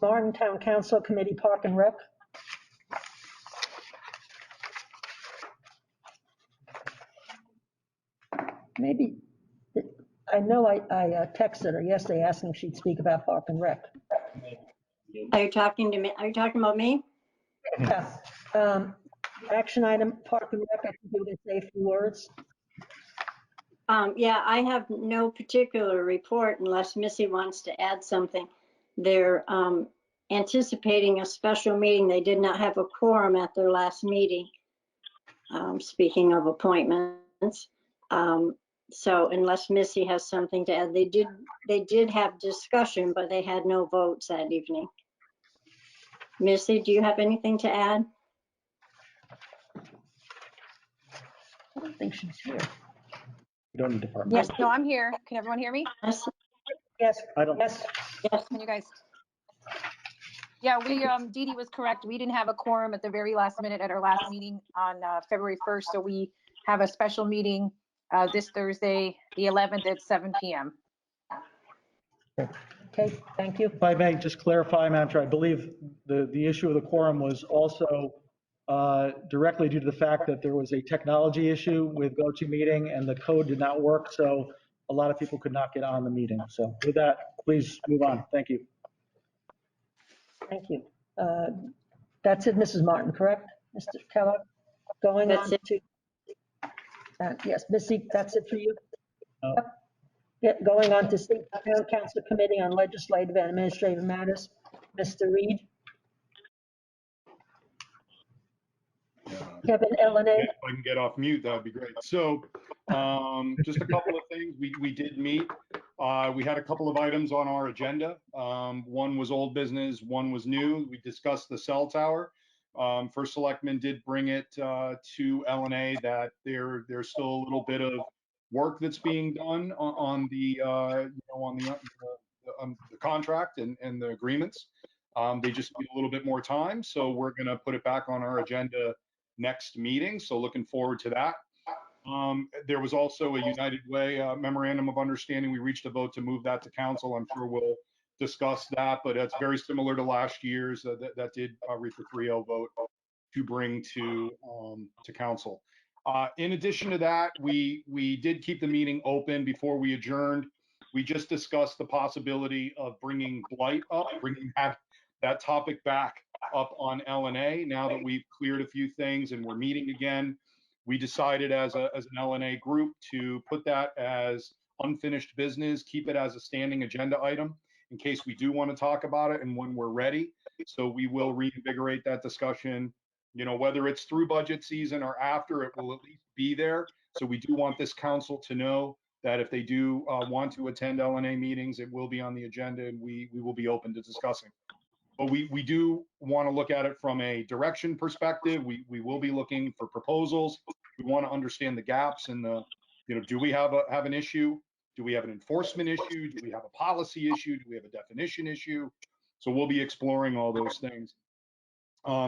Martin Town Council Committee Park and Rec. Maybe, I know I texted her yesterday asking if she'd speak about Park and Rec. Are you talking to me? Are you talking about me? Yeah. Action item, Park and Rec, I think you would say a few words. Yeah, I have no particular report unless Missy wants to add something. They're anticipating a special meeting. They did not have a quorum at their last meeting. Speaking of appointments. So unless Missy has something to add, they did have discussion, but they had no votes that evening. Missy, do you have anything to add? I don't think she's here. You don't need to. Yes. No, I'm here. Can everyone hear me? Yes. Yes, I don't. yes. Yes. Can you guys? Yeah, Dee Dee was correct. We didn't have a quorum at the very last minute at our last meeting on February 1st. So we have a special meeting this Thursday, the 11th at 7 PM. Okay, thank you. If I may just clarify, Madam Chair, I believe the issue of the quorum was also directly due to the fact that there was a technology issue with GoToMeeting and the code did not work, so a lot of people could not get on the meeting. So with that, please move on. Thank you. Thank you. That's it, Mrs. Martin, correct? Mr. Kellogg? Going That's on to, yes, Missy, that's it for you? Yep. Yeah, going on to State Town Council Committee on Legislative and Administrative Matters, Mr. Reed. Kevin LNA. If I can get off mute, that would be great. So just a couple of things. We did meet. We had a couple of items on our agenda. One was old business, one was new. We discussed the cell tower. First Selectman did bring it to LNA that there's still a little bit of work that's being done on the contract and the agreements. They just need a little bit more time, so we're going to put it back on our agenda next meeting. So looking forward to that. There was also a United Way memorandum of understanding. We reached a vote to move that to council. I'm sure we'll discuss that, but it's very similar to last year's. That did reach a 3-0 vote to bring to council. In addition to that, we did keep the meeting open before we adjourned. We just discussed the possibility of bringing blight up, bringing that topic back up on LNA. Now that we've cleared a few things and we're meeting again, we decided as an LNA group to put that as unfinished business, keep it as a standing agenda item in case we do want to talk about it and when we're ready. So we will reinvigorate that discussion, whether it's through budget season or after, it will at least be there. So we do want this council to know that if they do want to attend LNA meetings, it will be on the agenda and we will be open to discussing. But we do want to look at it from a direction perspective. We will be looking for proposals. We want to understand the gaps and do we have an issue? Do we have an enforcement issue? Do we have a policy issue? Do we have a definition issue? So we'll be exploring all those things.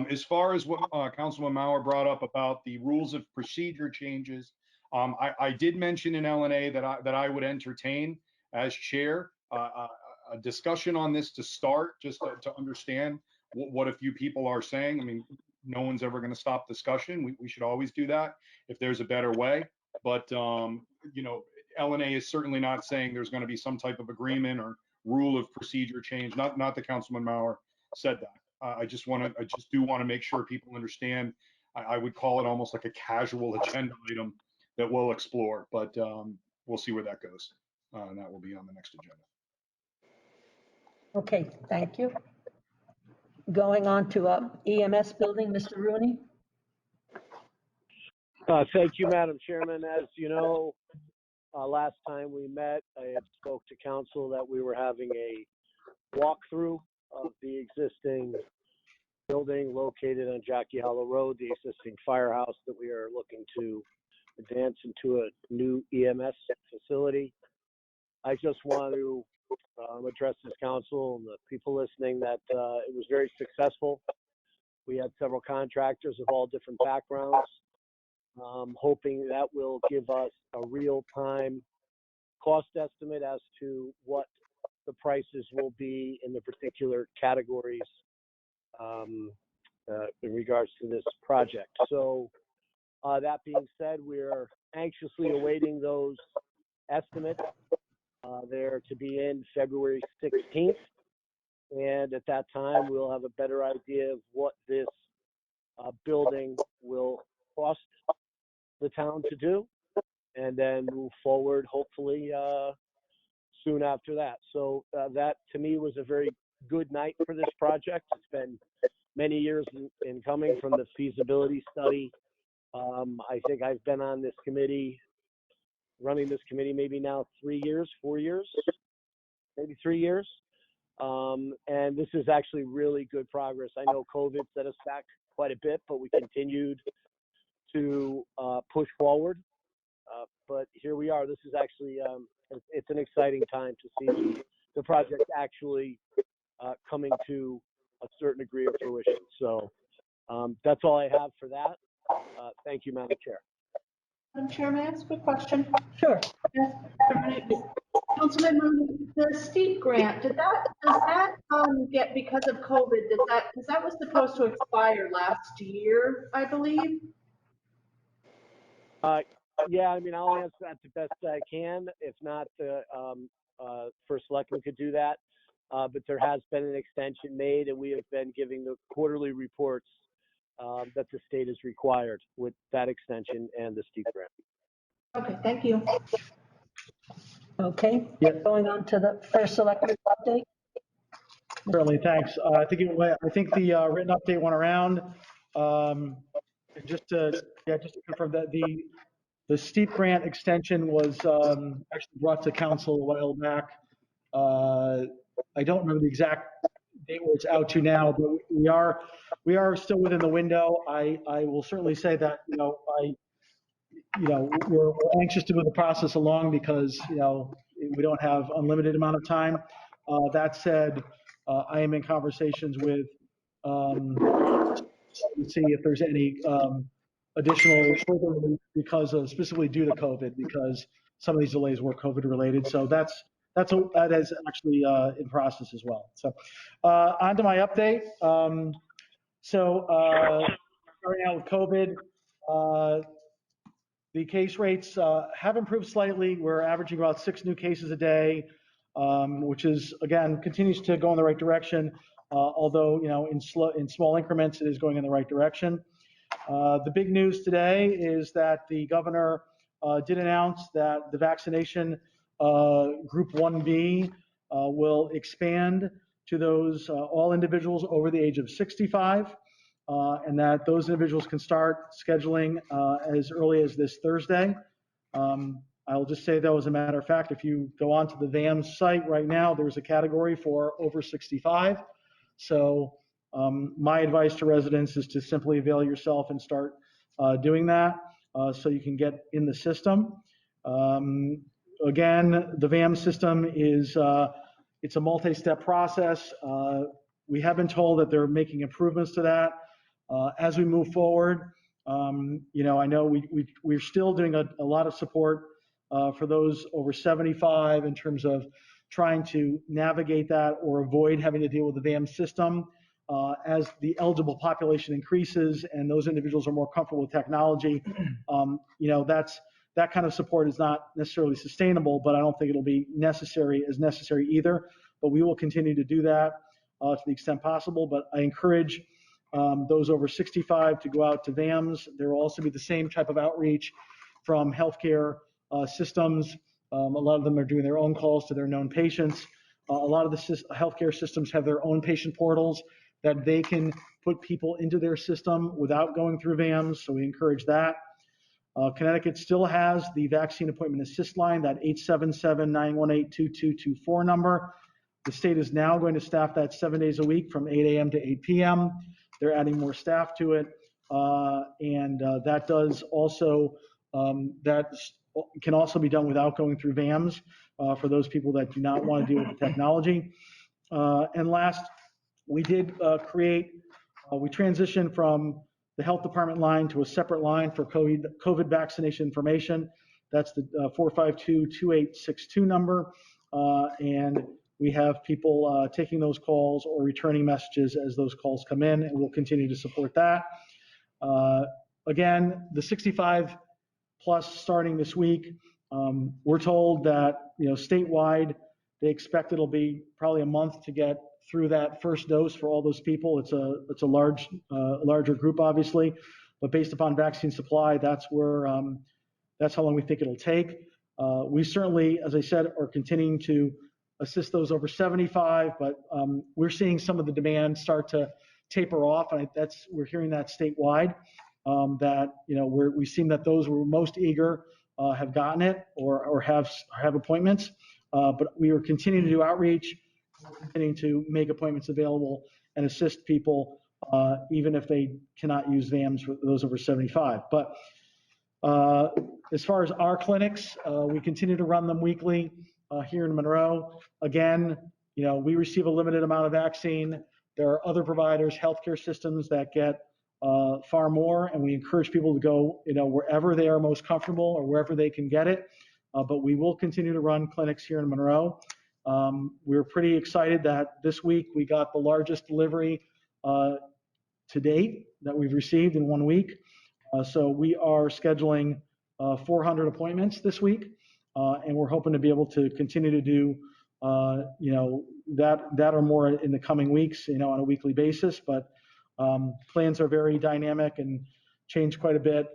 As far as what Councilman Mauer brought up about the rules of procedure changes, I did mention in LNA that I would entertain as chair a discussion on this to start, just to understand what a few people are saying. I mean, no one's ever going to stop discussion. We should always do that if there's a better way. But, LNA is certainly not saying there's going to be some type of agreement or rule of procedure change. Not that Councilman Mauer said that. I just do want to make sure people understand. I would call it almost like a casual agenda item that we'll explore, but we'll see where that goes. And that will be on the next agenda. Okay, thank you. Going on to EMS building, Mr. Rooney. Thank you, Madam Chairman. As you know, last time we met, I had spoke to council that we were having a walkthrough of the existing building located on Jackie Hollow Road, the existing firehouse that we are looking to advance into a new EMS facility. I just want to address this council and the people listening that it was very successful. We had several contractors of all different backgrounds, hoping that will give us a real-time cost estimate as to what the prices will be in the particular categories in regards to this project. So that being said, we're anxiously awaiting those estimates. They're to be in February 16th. And at that time, we'll have a better idea of what this building will cost the town to do, and then move forward, hopefully, soon after that. So that, to me, was a very good night for this project. It's been many years in coming from the feasibility study. I think I've been on this committee, running this committee maybe now 3 years, 4 years, maybe 3 years. And this is actually really good progress. I know COVID set us back quite a bit, but we continued to push forward. But here we are. This is actually, it's an exciting time to see the project actually coming to a certain degree of fruition. So that's all I have for that. Thank you, Madam Chair. Madam Chair, may I ask a question? Sure. Yes. Councilman Mooney, the steep grant, does that get, because of COVID, because that was supposed to expire last year, I believe? Yeah, I mean, I'll answer that the best I can. If not, the first selectman could do that. But there has been an extension made, and we have been giving the quarterly reports that the state is required with that extension and the steep grant. Okay, thank you. Okay, Yeah. going on to the first selectman update. Certainly, thanks. I think the written update went around. Just to confirm that the steep grant extension was actually brought to council a while back. I don't remember the exact date where it's out to now, but we are still within the window. I will certainly say that, we're anxious to move the process along because, we don't have unlimited amount of time. That said, I am in conversations with, to see if there's any additional further relief because of, specifically due to COVID, because some of these delays were COVID related. So that is actually in process as well. So on to my update. Starting out with COVID, the case rates have improved slightly. We're averaging about 6 new cases a day, which is, again, continues to go in the right direction. Although, in small increments, it is going in the right direction. The big news today is that the governor did announce that the vaccination group 1B will expand to those all individuals over the age of 65, and that those individuals can start scheduling as early as this Thursday. I'll just say, though, as a matter of fact, if you go onto the VAMS site right now, there's a category for over 65. So my advice to residents is to simply avail yourself and start doing that so you can get in the system. Again, the VAM system is it's a multi-step process. We have been told that they're making improvements to that. As we move forward, I know we're still doing a lot of support for those over 75 in terms of trying to navigate that or avoid having to deal with the VAM system. As the eligible population increases and those individuals are more comfortable with technology, that kind of support is not necessarily sustainable, but I don't think it'll be necessary either. But we will continue to do that to the extent possible. But I encourage those over 65 to go out to VAMS. There will also be the same type of outreach from healthcare systems. A lot of them are doing their own calls to their known patients. A lot of the healthcare systems have their own patient portals that they can put people into their system without going through VAMS, so we encourage that. Connecticut still has the vaccine appointment assist line, that 877-918-2224 number. The state is now going to staff that 7 days a week from 8 a.m. to 8 p.m. They're adding more staff to it, and that does also, that can also be done without going through VAMS for those people that do not want to deal with the technology. And last, we did we transitioned from the health department line to a separate line for COVID vaccination information. That's the 452-2862 number. And we have people taking those calls or returning messages as those calls come in, and we'll continue to support that. Again, the 65 plus starting this week, we're told that, statewide, they expect it'll be probably a month to get through that first dose for all those people. It's a larger group, obviously, but based upon vaccine supply, that's how long we think it'll take. We certainly, as I said, are continuing to assist those over 75, but we're seeing some of the demand start to taper off, and we're hearing that statewide. That we seem that those who were most eager have gotten it or have appointments, but we are continuing to do outreach, continuing to make appointments available and assist people even if they cannot use VAMS for those over 75. But as far as our clinics, we continue to run them weekly here in Monroe. Again, we receive a limited amount of vaccine There are other providers, healthcare systems that get far more, and we encourage people to go, wherever they are most comfortable or wherever they can get it. But we will continue to run clinics here in Monroe. We're pretty excited that this week we got the largest delivery to date that we've received in 1 week. So we are scheduling 400 appointments this week, and we're hoping to be able to continue to do, that or more in the coming weeks, on a weekly basis. But plans are very dynamic and change quite a bit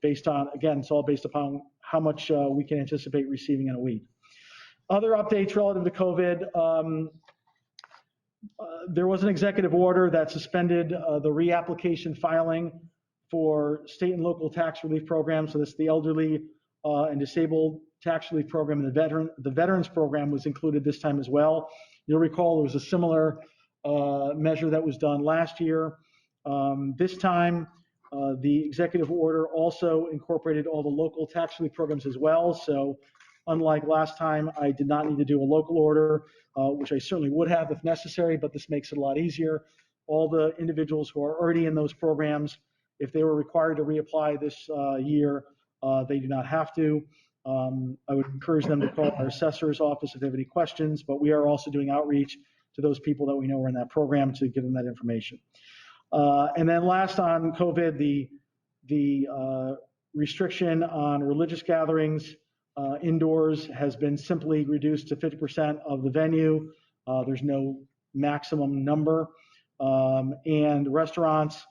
based on, again, it's all based upon how much we can anticipate receiving in a week. Other updates relative to COVID. There was an executive order that suspended the reapplication filing for state and local tax relief programs. So this, the elderly and disabled tax relief program, and the veterans program was included this time as well. You'll recall there was a similar measure that was done last year. This time, the executive order also incorporated all the local tax relief programs as well. So unlike last time, I did not need to do a local order, which I certainly would have if necessary, but this makes it a lot easier. All the individuals who are already in those programs, if they were required to reapply this year, they do not have to. I would encourage them to call our assessor's office if they have any questions, but we are also doing outreach to those people that we know are in that program to give them that information. And then last on COVID, the restriction on religious gatherings indoors has been simply reduced to 50% of the venue. There's no maximum number. And restaurants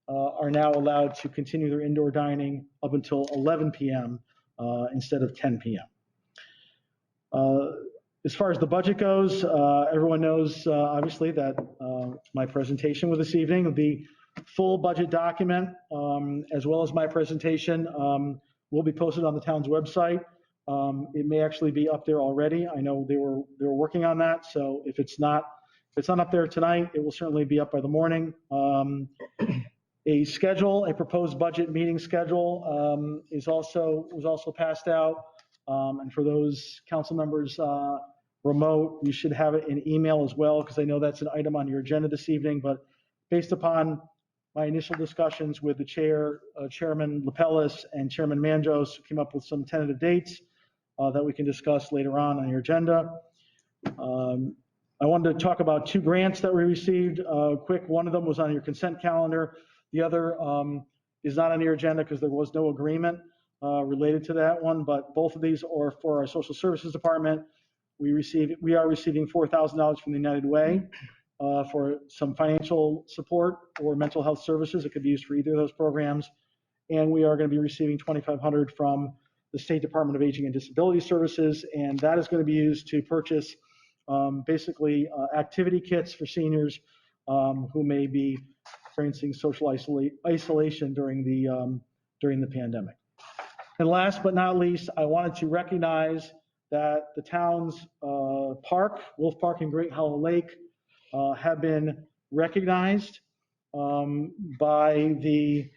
are now allowed to continue their indoor dining up until 11 p.m. Instead of 10 p.m. As far as the budget goes, everyone knows, obviously, that my presentation this evening, the full budget document, as well as my presentation, will be posted on the town's website. It may actually be up there already. I know they were working on that, so if it's not up there tonight, it will certainly be up by the morning. A proposed budget meeting schedule was also passed out. And for those council members remote, you should have it in email as well, because I know that's an item on your agenda this evening. But based upon my initial discussions with the Chairman Lapellis and Chairman Manjos, who came up with some tentative dates that we can discuss later on your agenda. I wanted to talk about 2 grants that we received quick. One of them was on your consent calendar. The other is not on your agenda because there was no agreement related to that one, but both of these are for our social services department. We are receiving $4,000 from the United Way for some financial support or mental health services. It could be used for either of those programs. And we are going to be receiving $2,500 from the State Department of Aging and Disability Services, and that is going to be used to purchase basically activity kits for seniors who may be experiencing social isolation during the pandemic. And last but not least, I wanted to recognize that the town's park, Wolf Park and Great Hollow Lake, have been recognized by the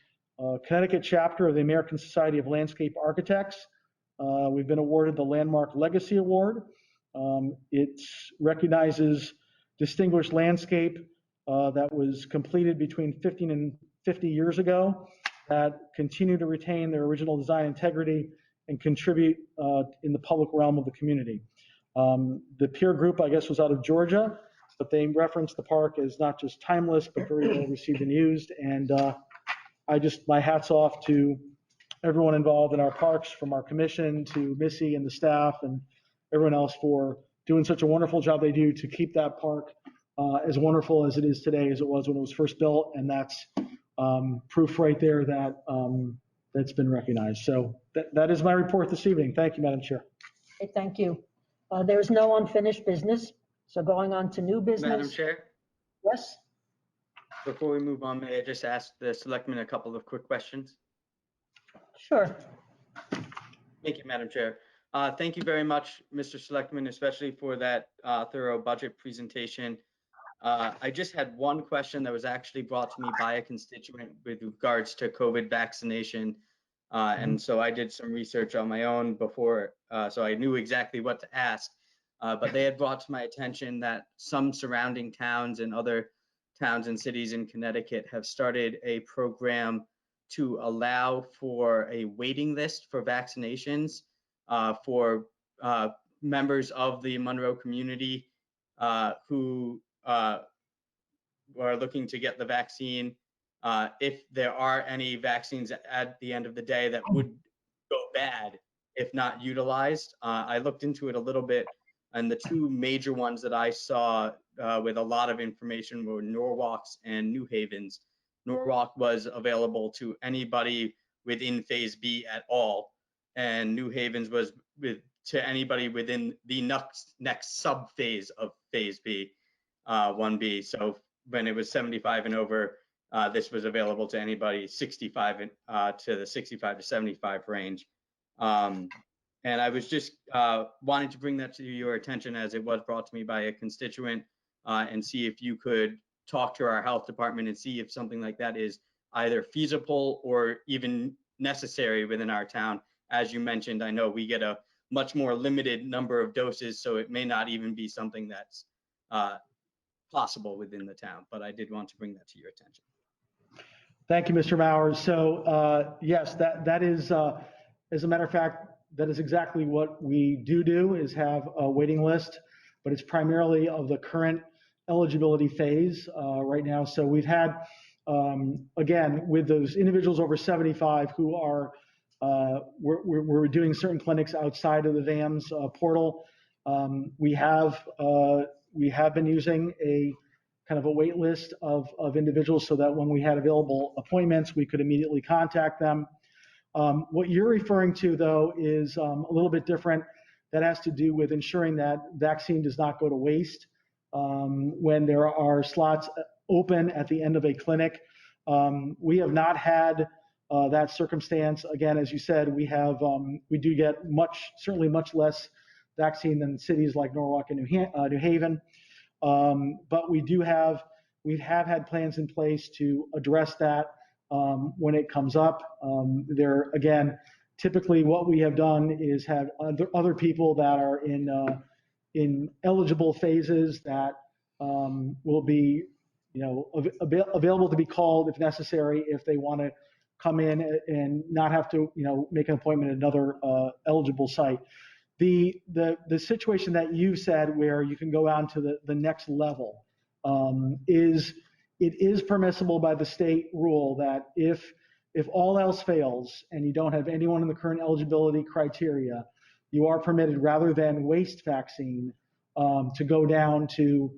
Connecticut chapter of the American Society of Landscape Architects. We've been awarded the Landmark Legacy Award. It recognizes distinguished landscape that was completed between 15 and 50 years ago that continue to retain their original design integrity and contribute in the public realm of the community. The peer group, I guess, was out of Georgia, but they referenced the park as not just timeless, but very well received and used. And my hat's off to everyone involved in our parks, from our commission to Missy and the staff and everyone else for doing such a wonderful job they do to keep that park as wonderful as it is today as it was when it was first built. And that's proof right there that that's been recognized. So that is my report this evening. Thank you, Madam Chair. Okay, thank you. There is no unfinished business. So going on to new business. Madam Chair, Yes, before we move on, may I just ask the selectmen a couple of quick questions? sure. Thank you, Madam Chair. Thank you very much, Mr. Selectman, especially for that thorough budget presentation. I just had one question that was actually brought to me by a constituent with regards to COVID vaccination. And so I did some research on my own before, so I knew exactly what to ask. But they had brought to my attention that some surrounding towns and other towns and cities in Connecticut have started a program to allow for a waiting list for vaccinations for members of the Monroe community who are looking to get the vaccine. If there are any vaccines at the end of the day that would go bad if not utilized, I looked into it a little bit, and the two major ones that I saw with a lot of information were Norwalk's and New Haven's. Norwalk was available to anybody within Phase B at all, and New Haven's was to anybody within the next sub-phase of Phase B, 1B. So when it was 75 and over, this was available to anybody 65 to the 65 to 75 range. And I was just wanting to bring that to your attention as it was brought to me by a constituent and see if you could talk to our health department and see if something like that is either feasible or even necessary within our town. As you mentioned, I know we get a much more limited number of doses, so it may not even be something that's possible within the town, but I did want to bring that to your attention. Thank you, Mr. Mowers. So yes, that is, as a matter of fact, that is exactly what we do is have a waiting list, but it's primarily of the current eligibility phase right now. So we've had, again, with those individuals over 75 who are, we're doing certain clinics outside of the VAMS portal. We have been using a kind of a wait list of individuals so that when we had available appointments, we could immediately contact them. What you're referring to, though, is a little bit different. That has to do with ensuring that vaccine does not go to waste when there are slots open at the end of a clinic. We have not had that circumstance. Again, as you said, we do get certainly much less vaccine than cities like Norwalk and New Haven. But we have had plans in place to address that when it comes up. Again, typically what we have done is have other people that are in eligible phases that will be, available to be called if necessary, if they want to come in and not have to, make an appointment at another eligible site. The situation that you said where you can go on to the next level it is permissible by the state rule that if all else fails and you don't have anyone in the current eligibility criteria, you are permitted, rather than waste vaccine, to go down to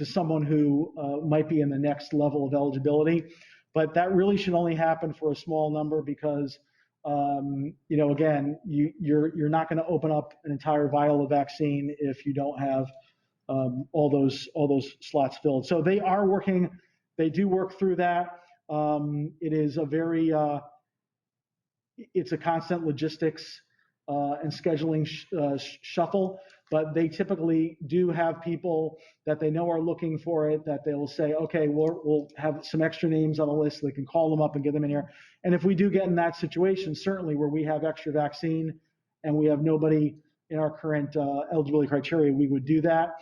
someone who might be in the next level of eligibility. But that really should only happen for a small number because, again, you're not going to open up an entire vial of vaccine if you don't have all those slots filled. So they do work through that. It is it's a constant logistics and scheduling shuffle, but they typically do have people that they know are looking for it, that they'll say, okay, we'll have some extra names on the list so they can call them up and get them in here. And if we do get in that situation, certainly where we have extra vaccine and we have nobody in our current eligibility criteria, we would do that.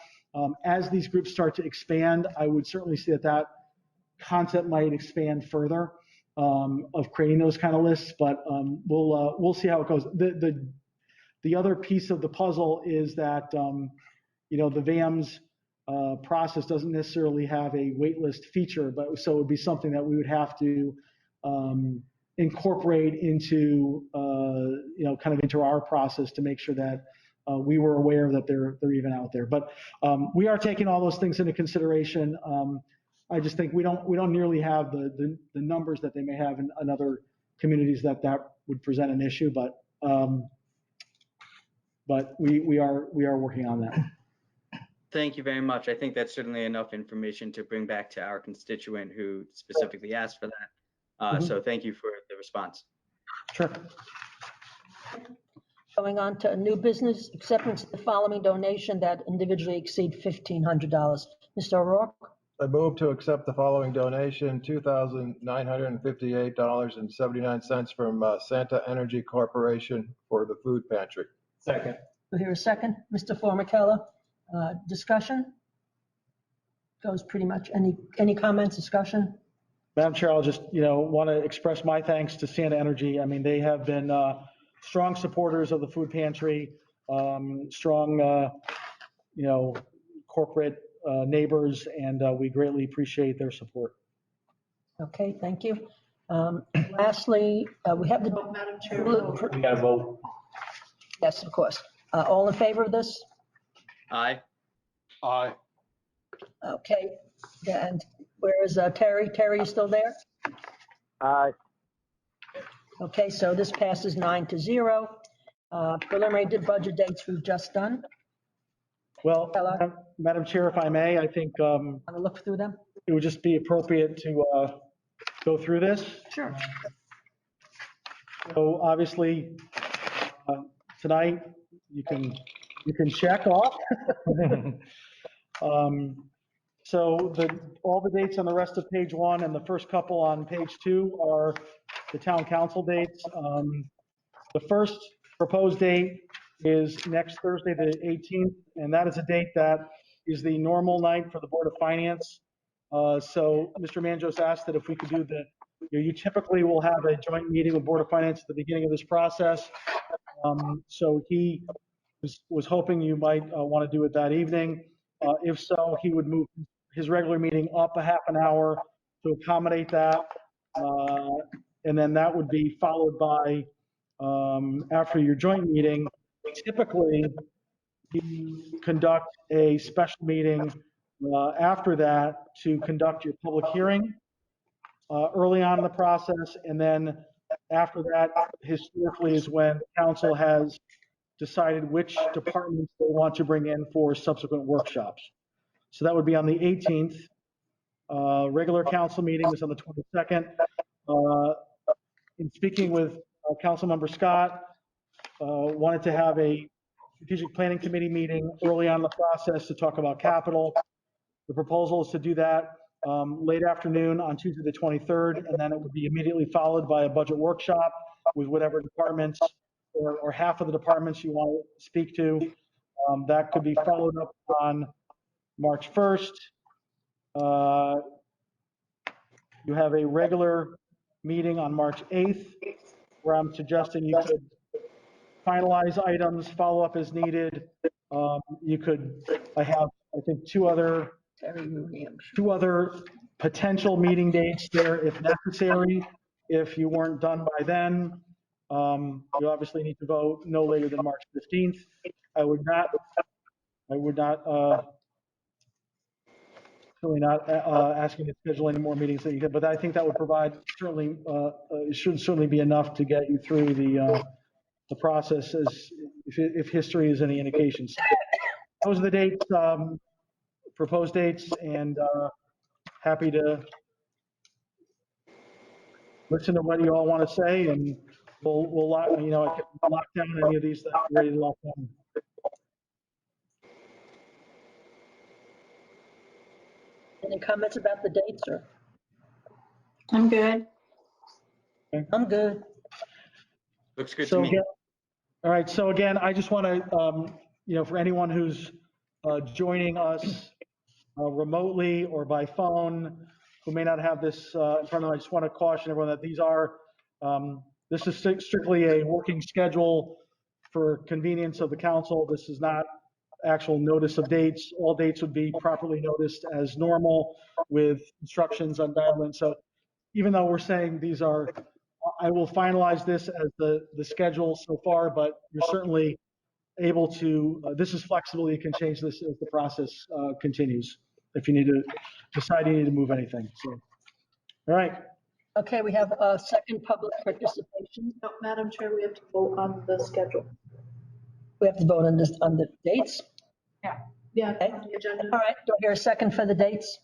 As these groups start to expand, I would certainly see that concept might expand further of creating those kind of lists, but we'll see how it goes. The other piece of the puzzle is that the VAMS process doesn't necessarily have a waitlist feature, but so it would be something that we would have to incorporate into kind of into our process to make sure that we were aware that they're even out there. But we are taking all those things into consideration. I just think we don't nearly have the numbers that they may have in other communities that would present an issue, but we are working on that. Thank you very much. I think that's certainly enough information to bring back to our constituent who specifically asked for that. So thank you for the response. Sure. Going on to a new business, acceptance of the following donation that individually exceed $1,500. Mr. O'Rourke? I move to accept the following donation, $2,958.79 from Santa Energy Corporation for the food pantry. Second. Do I hear a second? Mr. Formicella, discussion? goes pretty much. Any comments, discussion? Madam Chair, I'll just, want to express my thanks to Santa Energy. I mean, they have been strong supporters of the food pantry, strong, corporate neighbors, and we greatly appreciate their support. Okay, thank you. Lastly, we have the. Madam Chair, We got to vote. Yes, of course. All in favor of this? Aye. Aye. Okay, and where is Terry? Terry, you still there? Aye. Okay, so this passes 9-0. Preliminary budget dates we've just done. Well, Hello. Madam Chair, if I may, I think Want to look through them? it would just be appropriate to go through this. Sure. So obviously, tonight, you can check off. So all the dates on the rest of page 1 and the first couple on page 2 are the town council dates. The first proposed date is next Thursday, the 18th, and that is a date that is the normal night for the Board of Finance. So Mr. Manjos asked that if we could do you typically will have a joint meeting with Board of Finance at the beginning of this process. So he was hoping you might want to do it that evening. If so, he would move his regular meeting up a half an hour to accommodate that. And then that would be followed by, after your joint meeting, typically you conduct a special meeting after that to conduct your public hearing early on in the process. And then after that, historically, is when council has decided which departments they want to bring in for subsequent workshops. So that would be on the 18th. Regular council meeting is on the 22nd. In speaking with Councilmember Scott, wanted to have a strategic planning committee meeting early on in the process to talk about capital. The proposal is to do that late afternoon on Tuesday the 23rd, and then it would be immediately followed by a budget workshop with whatever departments or half of the departments you want to speak to. That could be followed up on March 1st. You have a regular meeting on March 8th, where I'm suggesting you could finalize items, follow up as needed. I have, I think, two other potential meeting dates there if necessary. If you weren't done by then, you obviously need to vote no later than March 15th. I would not really not asking to schedule any more meetings that you could, but I think that would provide certainly, it should certainly be enough to get you through the process if history is any indications. Those are the dates, proposed dates, and happy to listen to what you all want to say, and we'll lock, I can lock down any of these that are ready to lock down. Any comments about the dates, or? I'm good. I'm good. Looks good to So me. again, all right, so again, I just want to, for anyone who's joining us remotely or by phone, who may not have this in front of them, I just want to caution everyone that this is strictly a working schedule for convenience of the council. This is not actual notice of dates. All dates would be properly noticed as normal with instructions on dial-in. So even though we're saying I will finalize this as the schedule so far, but you're certainly able to, this is flexible. You can change this as the process continues if you need to decide you need to move anything. So, all right. Okay, we have a second public participation. No, Madam Chair, we have to vote on the schedule. We have to vote on the dates. Yeah, Okay. on the agenda. All right, do I hear a second for the dates?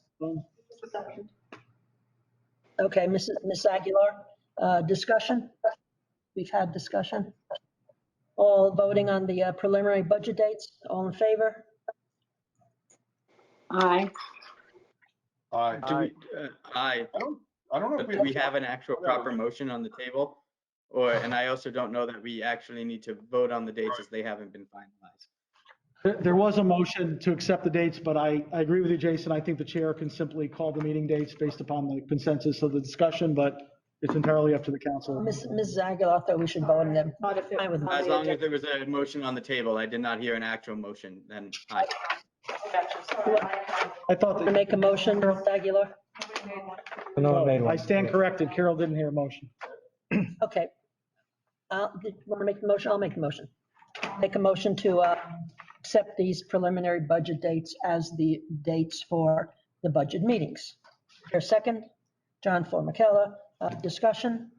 Second. Okay, Ms. Aguilar, discussion? We've had discussion. All voting on the preliminary budget dates, all in favor? Aye. Aye. Aye. I don't know if Do we have an actual proper motion on the table? And I also don't know that we actually need to vote on the dates as they haven't been finalized. There was a motion to accept the dates, but I agree with you, Jason. I think the chair can simply call the meeting dates based upon the consensus of the discussion, but it's entirely up to the council. Ms. Aguilar thought we should vote on them. Not if it Fine with me. As long as there was a motion on the table, I did not hear an actual motion, then aye. I thought To that, make a motion, Ms. Aguilar? No one made I one. stand corrected. Carol didn't hear a motion. Okay. Do you want to make the motion? I'll make the motion. Make a motion to accept these preliminary budget dates as the dates for the budget meetings. Here, second, John Formicella, discussion?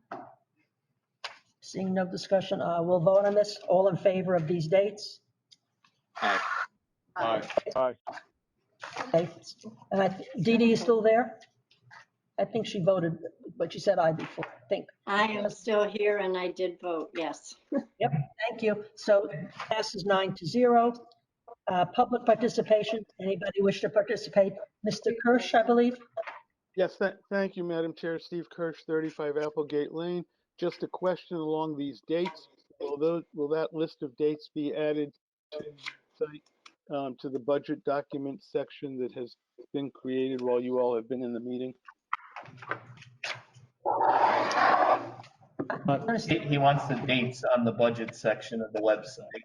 Seeing no discussion, we'll vote on this. All in favor of these dates? Aye. Aye. Okay. And Dee Dee is still there? I think she voted, but she said aye before, I think. I am still here and I did vote, yes. Yep, thank you. So passes 9-0. Public participation, anybody wish to participate? Mr. Kirsch, I believe? Yes, thank you, Madam Chair. Steve Kirsch, 35 Applegate Lane. Just a question along these dates. Will that list of dates be added to the budget document section that has been created while you all have been in the meeting? He wants the dates on the budget section of the website.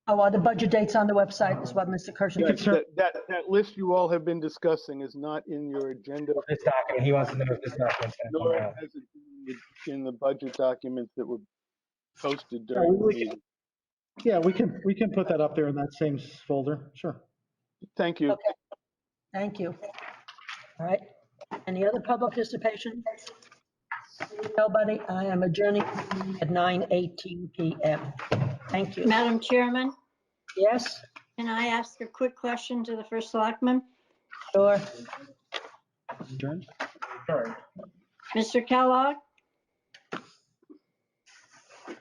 Oh, the budget dates on the website is what Mr. Kirsch. Yes, that list you all have been discussing is not in your agenda, This document, he wants to know if this document's gonna nor come out. has it been in the budget documents that were posted during the meeting. Yeah, we can put that up there in that same folder. Sure. Thank you. Okay, thank you. All right, any other public participation? Nobody, I am adjourning at 9:18 PM. Thank you. Madam Chairman, Yes, can I ask a quick question to the first selectman? sure. Adjourn. Sure. Mr. Kellogg?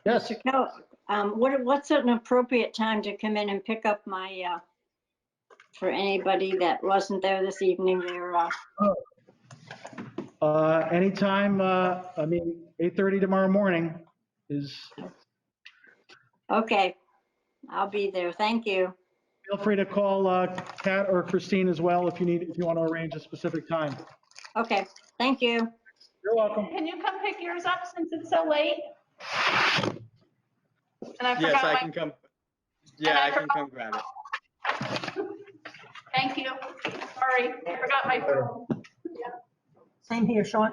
Yes. Mr. Kellogg, what's an appropriate time to come in and pick up my, for anybody that wasn't there this evening, Anytime, 8:30 tomorrow morning is, okay, I'll be there. Thank you. feel free to call Kat or Christine as well if you want to arrange a specific time. Okay, thank you. You're welcome. Can you come pick yours up since it's so late? And I Yes, forgot I my, can come. Yeah, I can come grab it. thank you. Sorry, I forgot my phone. Same here, Sean.